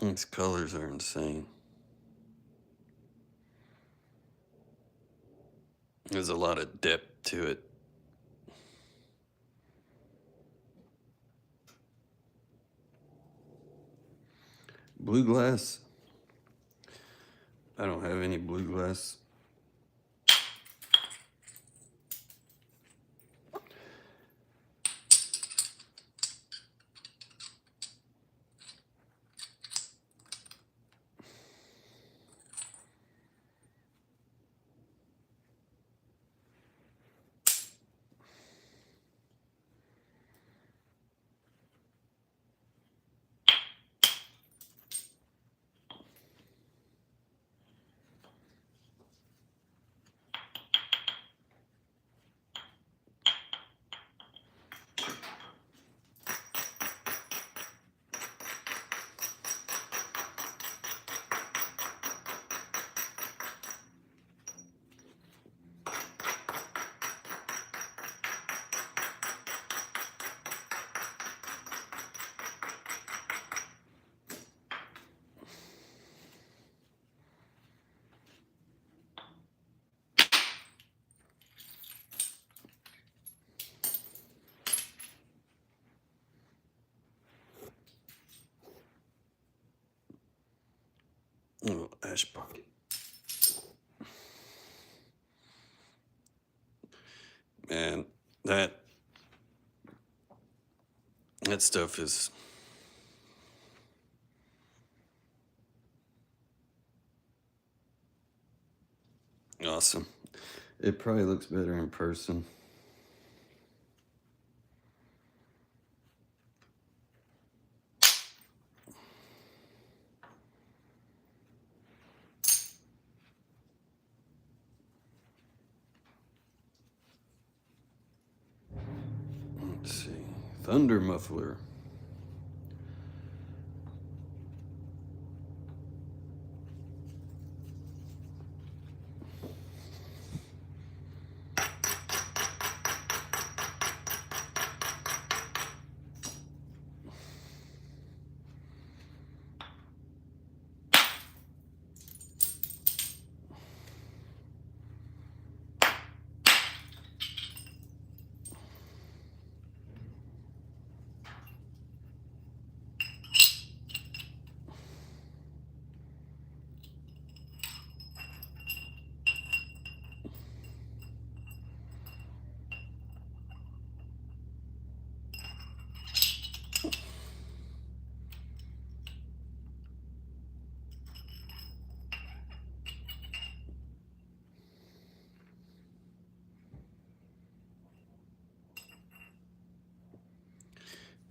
These colors are insane. There's a lot of depth to it. Blue glass. I don't have any blue glass. Oh, ash pocket. Man, that stuff is awesome. It probably looks better in person. Let's see. Thunder muffler.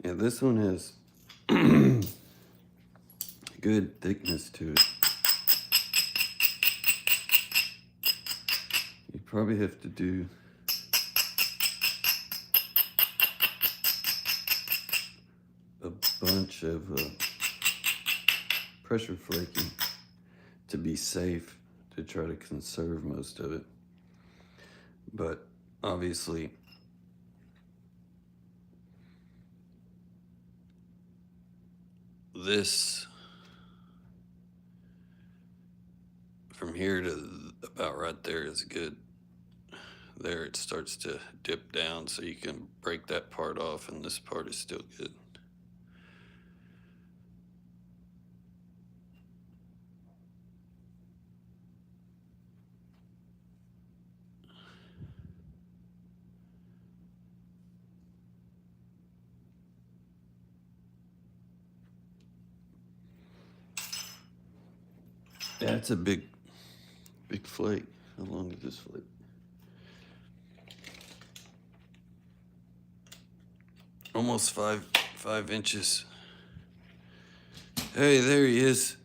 Yeah, this one has good thickness to it. You probably have to do a bunch of pressure flaking to be safe, to try to conserve most of it. But obviously, this from here to about right there is good. There it starts to dip down, so you can break that part off, and this part is still good. Yeah, it's a big flake. How long is this flake? Almost 5 inches. Hey, there he is.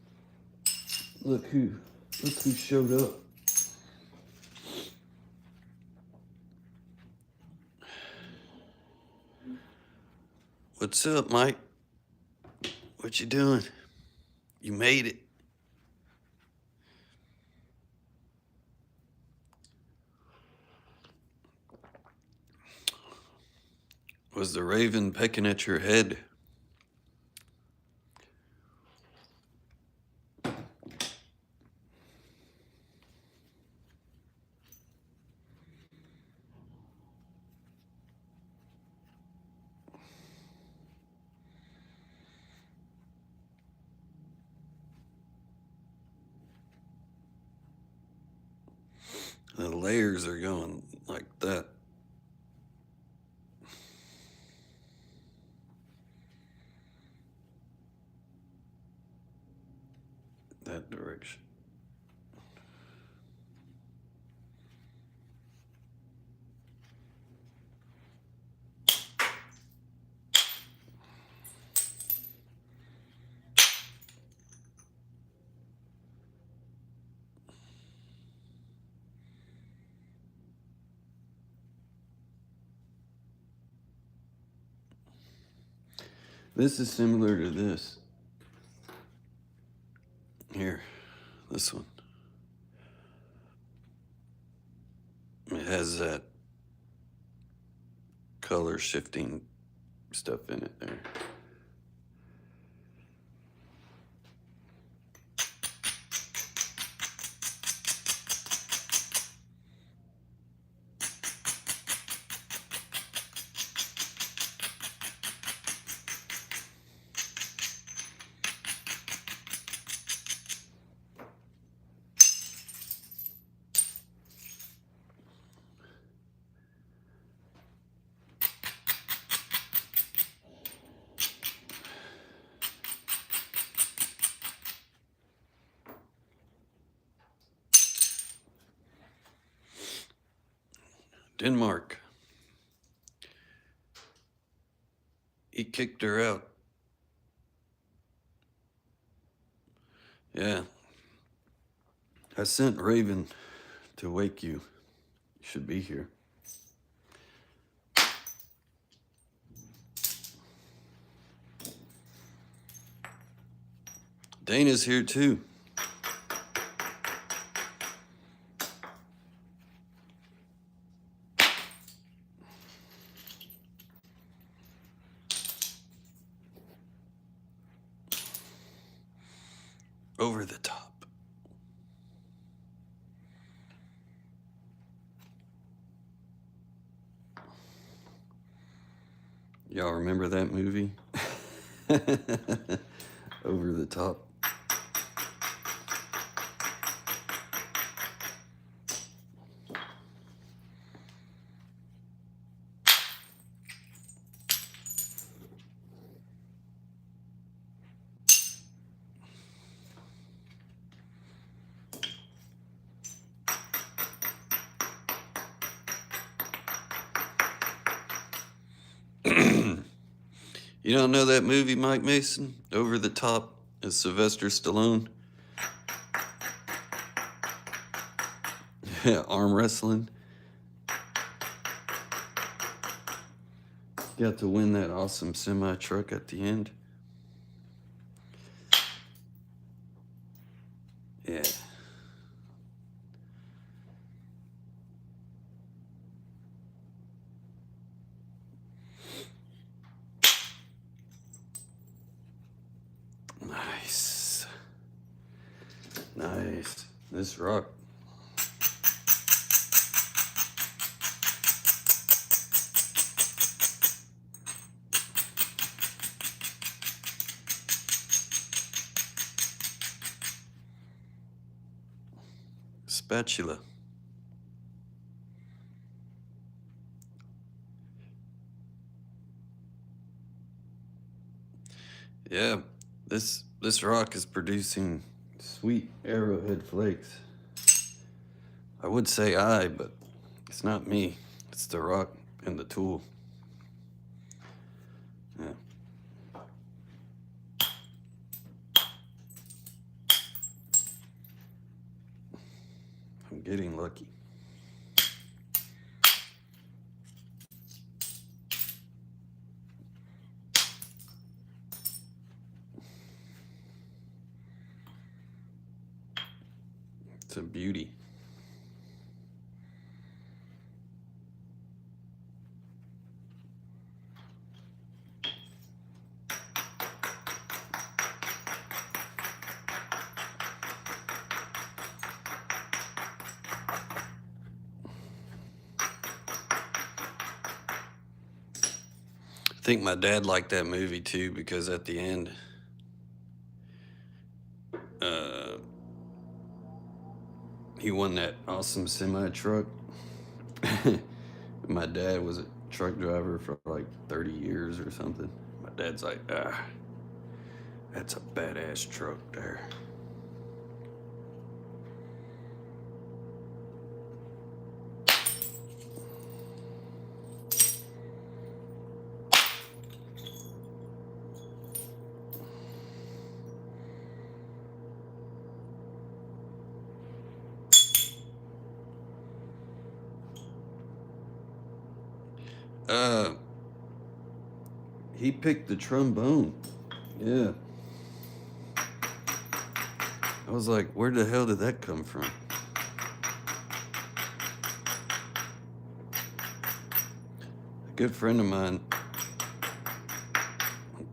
Look who showed up. What's up, Mike? What you doing? You made it. Was the raven pecking at your head? The layers are going like that. That direction. This is similar to this. Here, this one. It has that color shifting stuff in it there. Denmark. He kicked her out. Yeah. I sent Raven to wake you. You should be here. Dana's here too. Over the top. Y'all remember that movie? Over the top. You don't know that movie, Mike Mason? Over the Top is Sylvester Stallone. Yeah, arm wrestling. Got to win that awesome semi truck at the end. Yeah. Nice. Nice. This rock. Spatula. Yeah, this rock is producing Sweet Arrowhead Flakes. I would say but it's not me. It's the rock and the tool. Yeah. I'm getting lucky. It's a beauty. I think my dad liked that movie too because at the end, he won that awesome semi truck. My dad was a truck driver for like 30 years or something. My dad's like, that's a badass truck there. He picked the trombone. Yeah. I was like, where the hell did that come from? A good friend of mine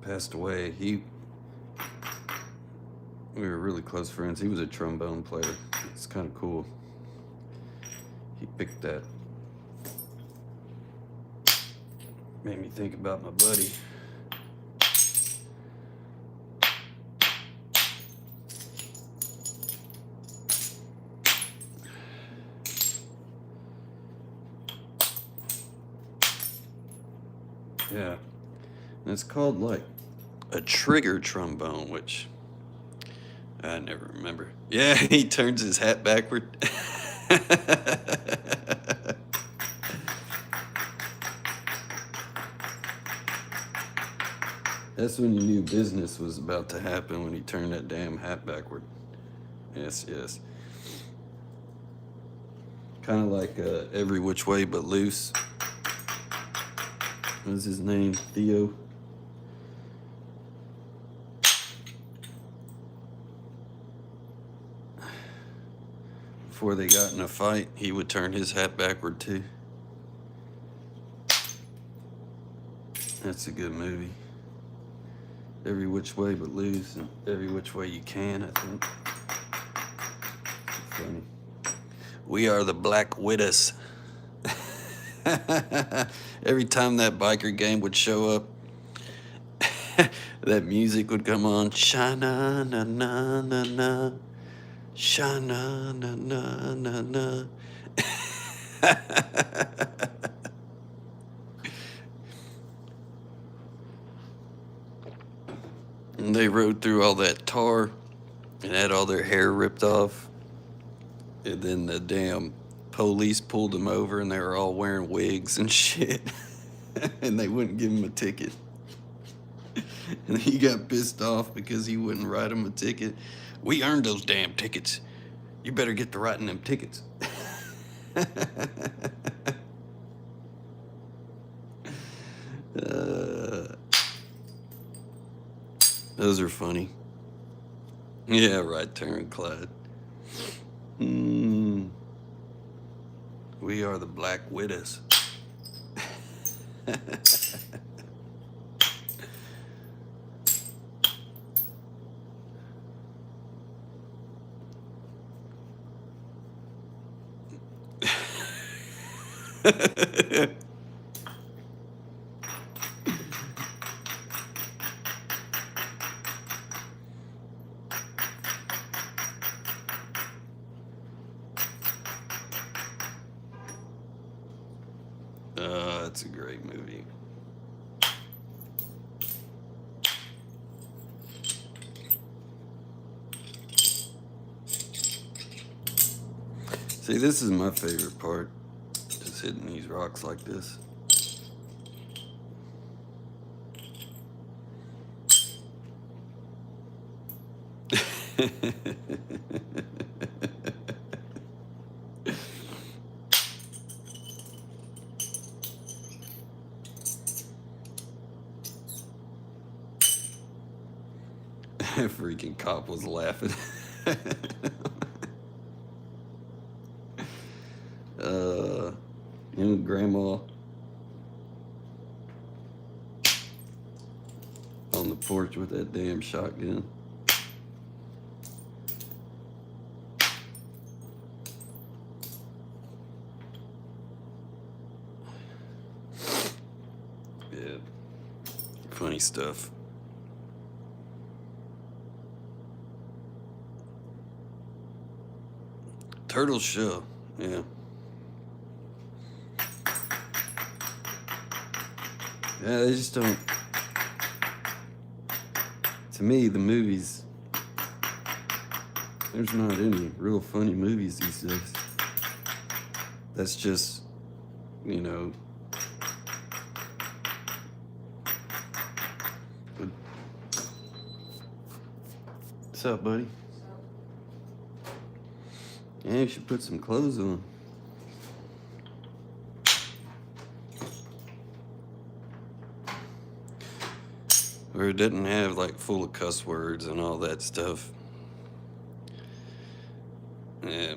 passed away. We were really close friends. He was a trombone player. It's kind of cool. He picked that. Made me think about my buddy. Yeah. And it's called like a trigger trombone, which I never remember. Yeah, he turns his hat backward. That's when you knew business was about to happen, when he turned that damn hat backward. Yes, yes. Kind of like Every Which Way But Loose. What was his name? Theo? Before they got in a fight, he would turn his hat backward too. That's a good movie. Every Which Way But Loose and Every Which Way You Can, I think. Funny. We are the Black Widows. Every time that biker game would show up, that music would come on. Sha-na na na na na. Sha-na na na na na. And they rode through all that tar and had all their hair ripped off. And then the damn police pulled them over and they were all wearing wigs and shit. And they wouldn't give him a ticket. And he got pissed off because he wouldn't write him a ticket. We earned those damn tickets. You better get to writing them tickets. Those are funny. Yeah, right turn, Clyde. We are the Black Widows. That's a great movie. See, this is my favorite part. Just hitting these rocks like this. Freaking cop was laughing. Grandma on the porch with that damn shotgun. Yeah, funny stuff. Turtle shell, yeah. Yeah, they just don't. To me, the movies, there's not any real funny movies these days. That's just, you know. What's up, buddy? Yeah, you should put some clothes on. Where it didn't have like full of cuss words and all that stuff. Yeah.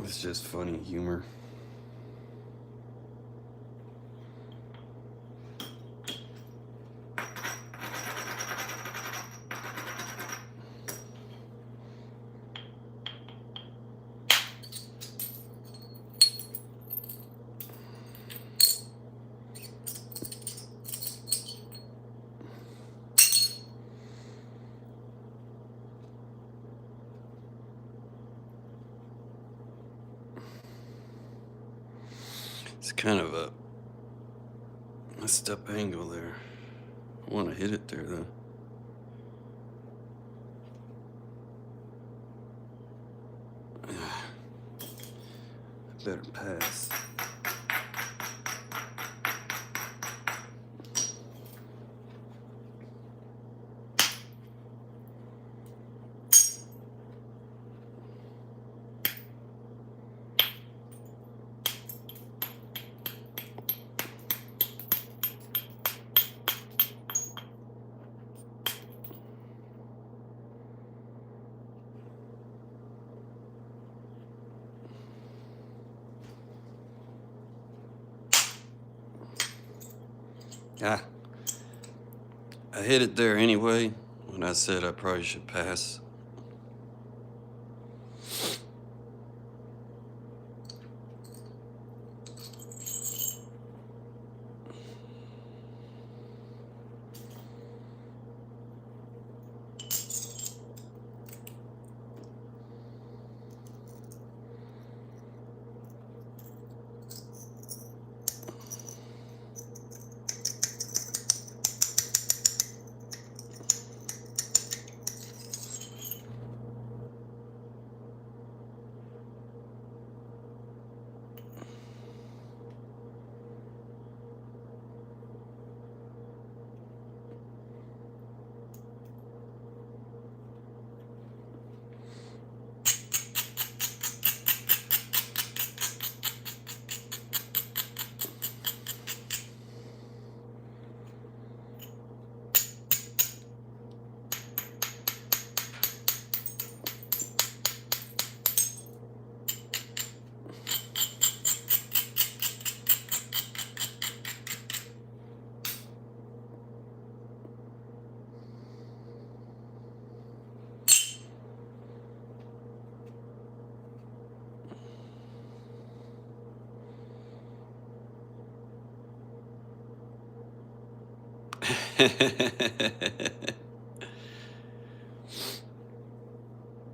It's just funny humor. It's kind of a messed up angle there. I want to hit it there though. I better pass. Ah, I hit it there anyway when I said I probably should pass.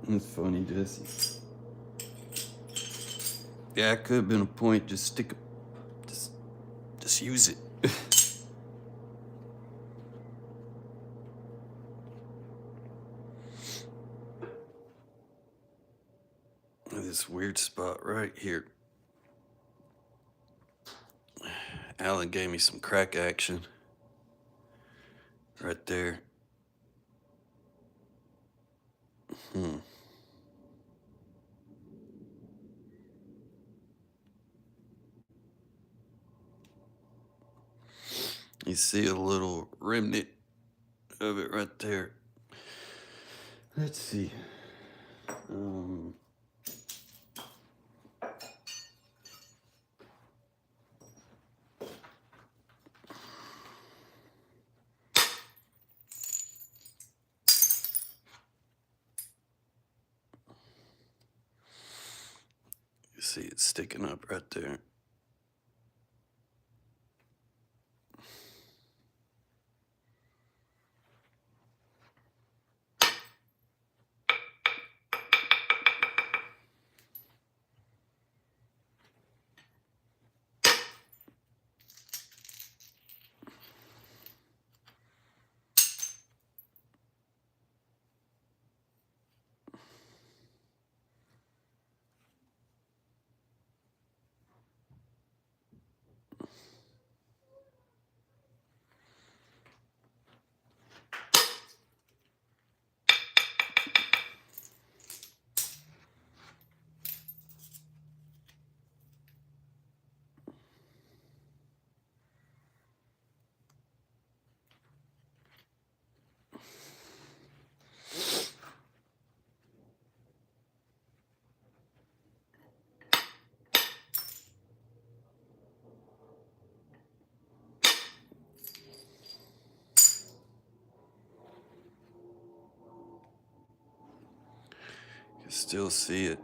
That's funny, Jesse. Yeah, it could have been a point. Just use it. this weird spot right here. Alan gave me some crack action right there. You see a little remnant of it right there. Let's see. You see it sticking up right there. You can still see it.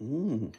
Mm.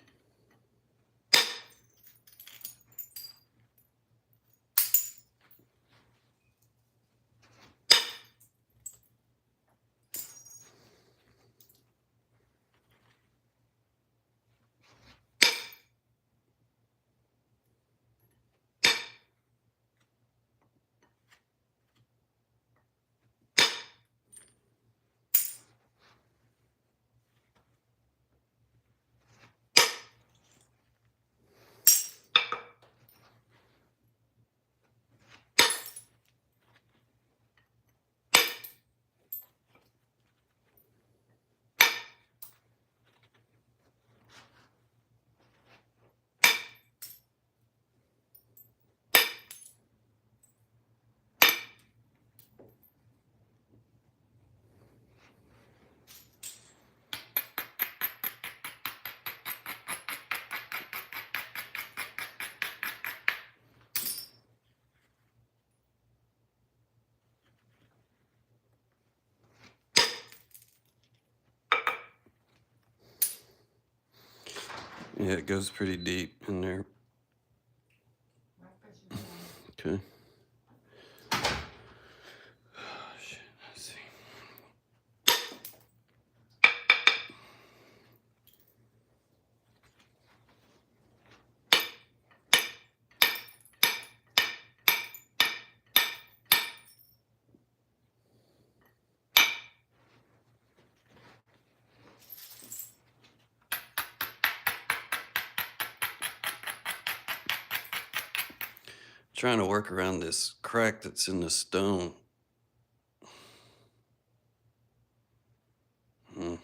Yeah, it goes pretty deep in there. Okay. Oh, shit. Let's see. trying to work around this crack that's in the stone. Mm.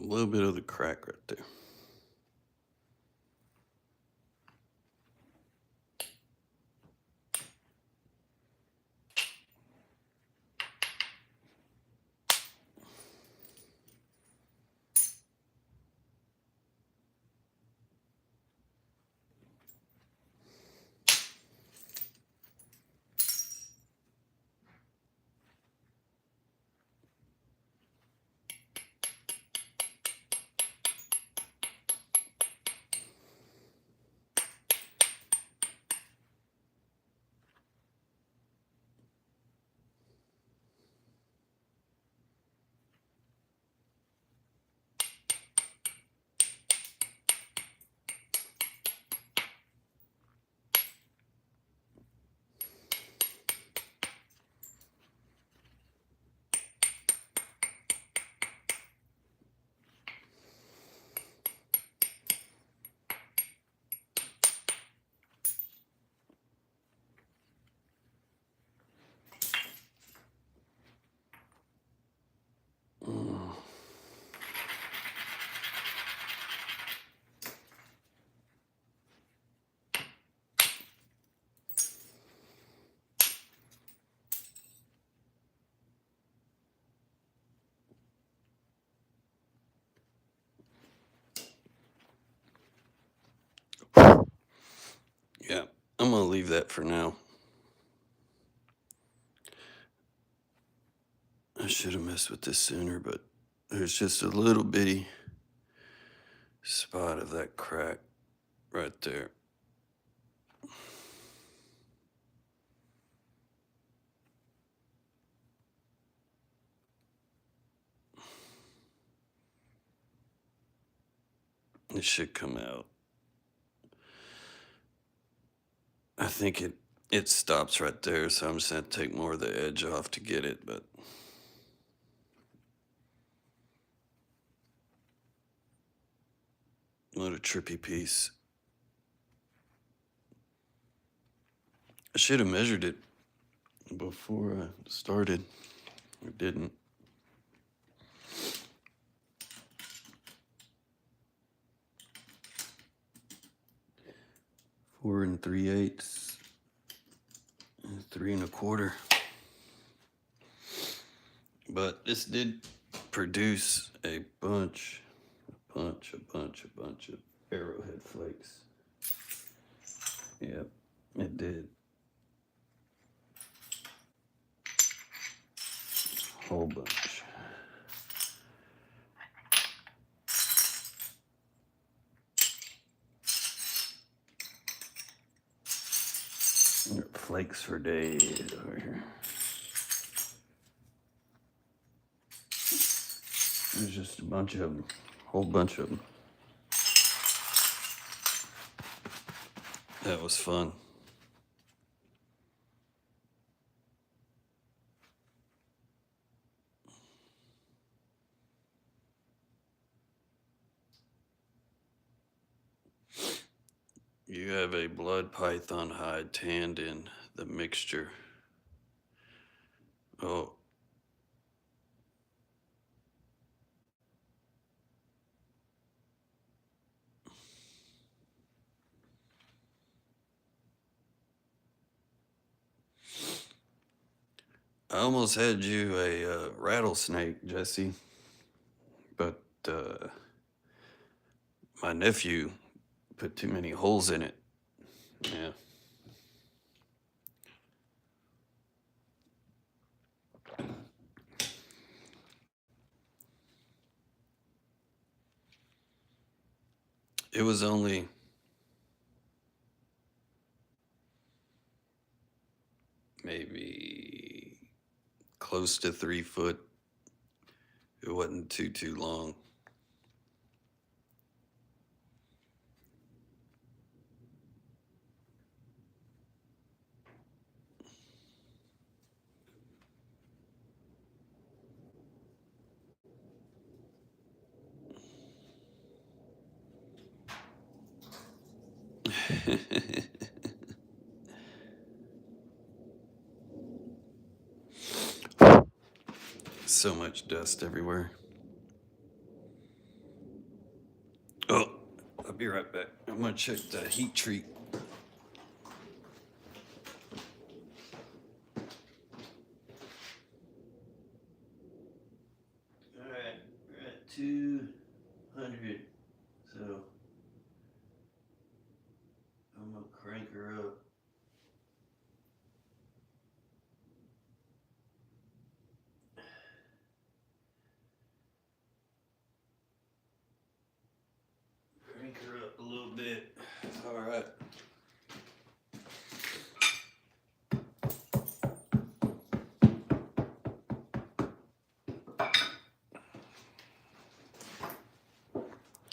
little bit of the crack right there. Yeah, I'm gonna leave that for now. I should have messed with this sooner, but there's just a little bitty spot of that crack right there. It should come out. I think it stops right there, so I'm just gonna take more of the edge off to get it, but what a trippy piece. I should have measured it before I started. I didn't. 4 3/8, 3 1/4. But this did produce a bunch of arrowhead flakes. Yep, it did. Whole bunch. Flakes for days over here. There's just a bunch of them, whole bunch of them. That was fun. You have a blood python hide tanned in the mixture. Oh. I almost had you a rattlesnake, Jesse, but my nephew put too many holes in it. Yeah. It was only maybe close to 3 foot. It wasn't too long. So much dust everywhere. be right back. I'm gonna check the heat treat. All right, we're at 200. So I'm gonna crank her up. Crank her up a little bit. All right.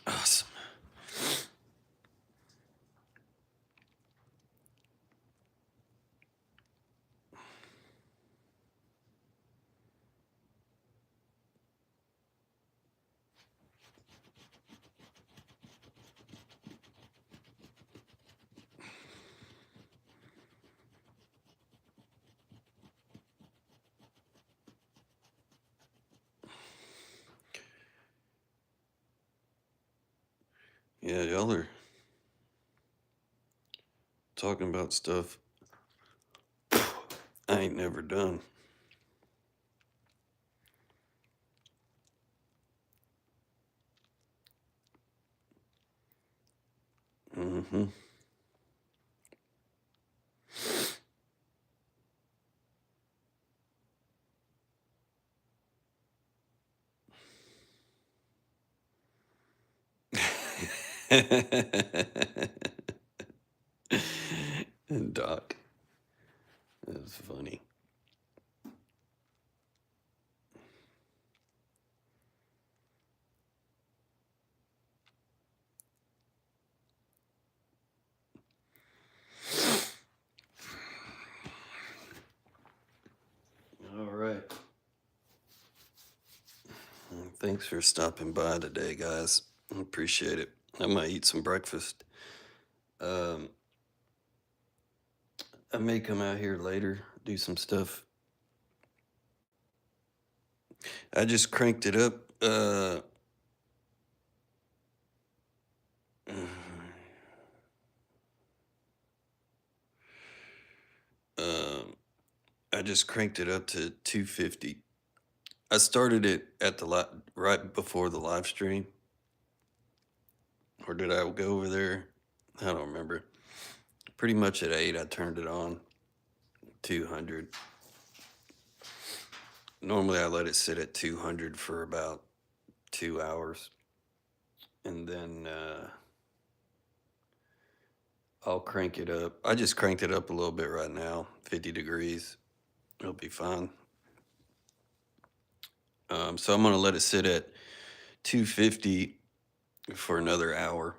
Awesome. Yeah, y'all are talking about stuff I ain't never done. Mm-hmm. And Doc, that's funny. All right. Thanks for stopping by today, guys. I appreciate it. I might eat some breakfast. Um, I may come out here later, do some stuff. I just cranked it up. Um, I just cranked it up to 250. I started it at the right before the live stream, or did I go over there? I don't remember. Pretty much at 8, I turned it on 200. Normally, I let it sit at 200 for about 2 hours, and then I'll crank it up. I just cranked it up a little bit right now, 50 degrees. It'll be fine. So I'm going to let it sit at 250 for another hour.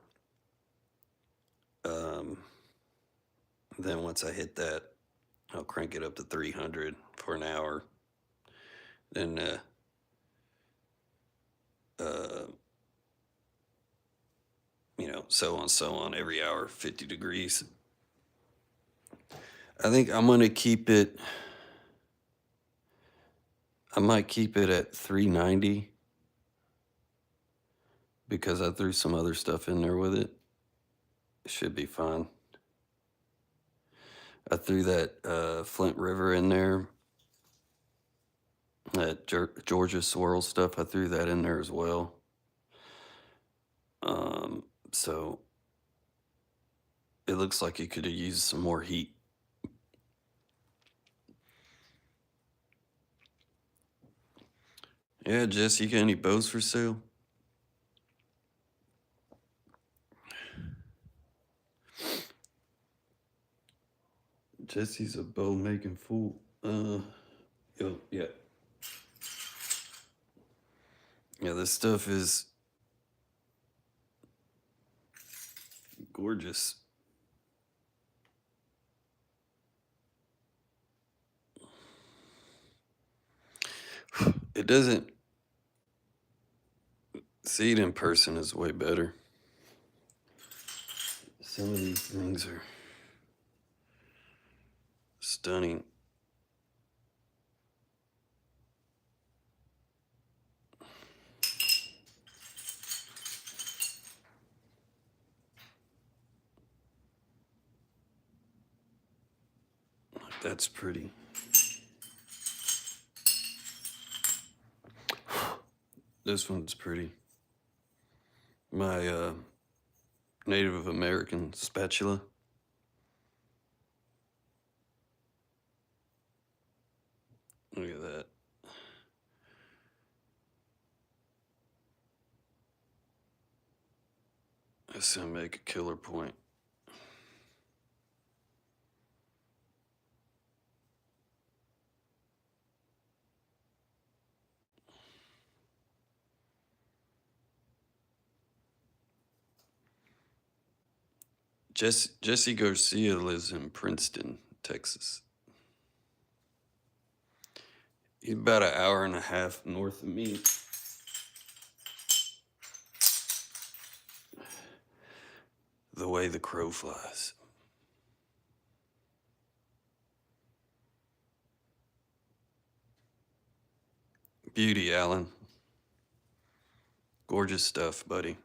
Then once I hit that, I'll crank it up to 300 for an hour. Then, so on every hour, 50 degrees. I think I'm going to keep it. I might keep it at 390 because I threw some other stuff in there with it. It should be fine. I threw that Flint River in there. That Georgia swirl stuff, I threw that in there as well. So it looks like it could have used some more heat. Yeah, Jess, you got any bows for sale? Jesse's a bow making fool. Yeah. Yeah, this stuff is gorgeous. It doesn't. See it in person is way better. Some of these things are stunning. That's pretty. This one's pretty. My Native American spatula. Look at that. That's gonna make a killer point. Jesse Garcia lives in Princeton, Texas. He's about an hour and a half north of me. The way the crow flies. Beauty, Alan. Gorgeous stuff, buddy.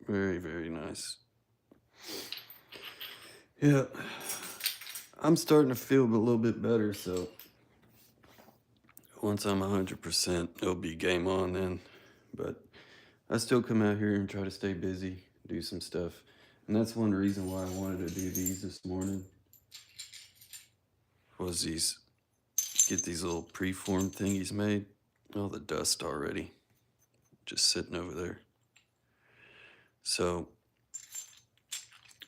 Very, very nice. Yeah, I'm starting to feel a little bit better, so once I'm 100%, it'll be game on then. But I still come out here and try to stay busy, do some stuff. And that's one reason why I wanted to do these this morning. Was get these little preform thingies made. Oh, the dust already. Just sitting over there. So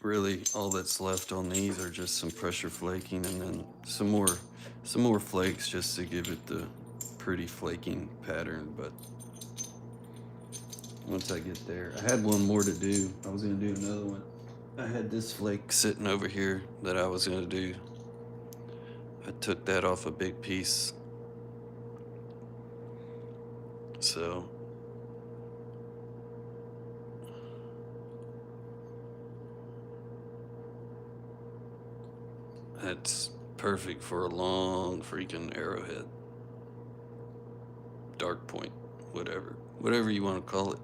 really all that's left on these are just some pressure flaking and then some more flakes just to give it the pretty flaking pattern. But once I get there, I had one more to do. I was gonna do another one. I had this flake sitting over here that I was gonna do. I took that off a big piece. So that's perfect for a long freaking arrowhead. Dark point, whatever you want to call it.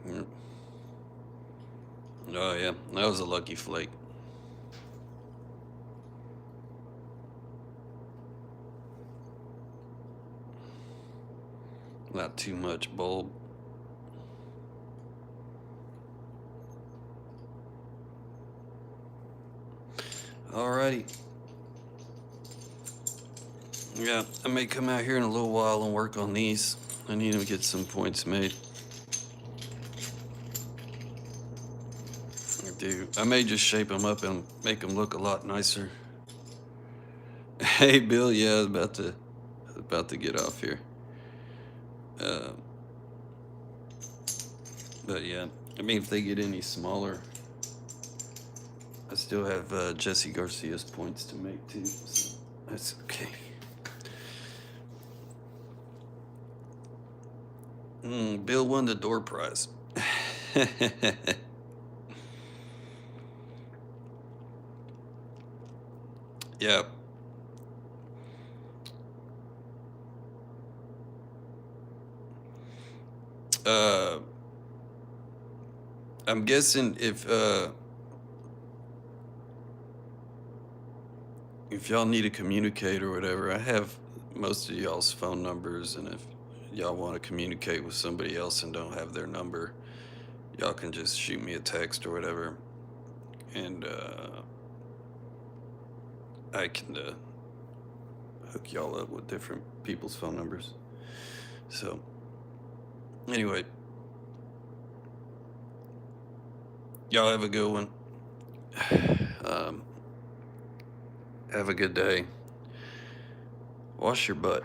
Yep. Oh yeah, that was a lucky flake. Not too much bulb. Alrighty. Yeah, I may come out here in a little while and work on these. I need to get some points made. I do. I may just shape them up and make them look a lot nicer. Hey, Bill. Yeah, I was about to get off here. But yeah, I mean, if they get any smaller, I still have Jesse Garcia's points to make too, so that's okay. Bill won the door prize. Yeah. I'm guessing if y'all need to communicate or whatever, I have most of y'all's phone numbers, and if y'all want to communicate with somebody else and don't have their number, y'all can just shoot me a text or whatever, and I can hook y'all up with different people's phone numbers. So anyway, y'all have a good one. Have a good day. Wash your butt.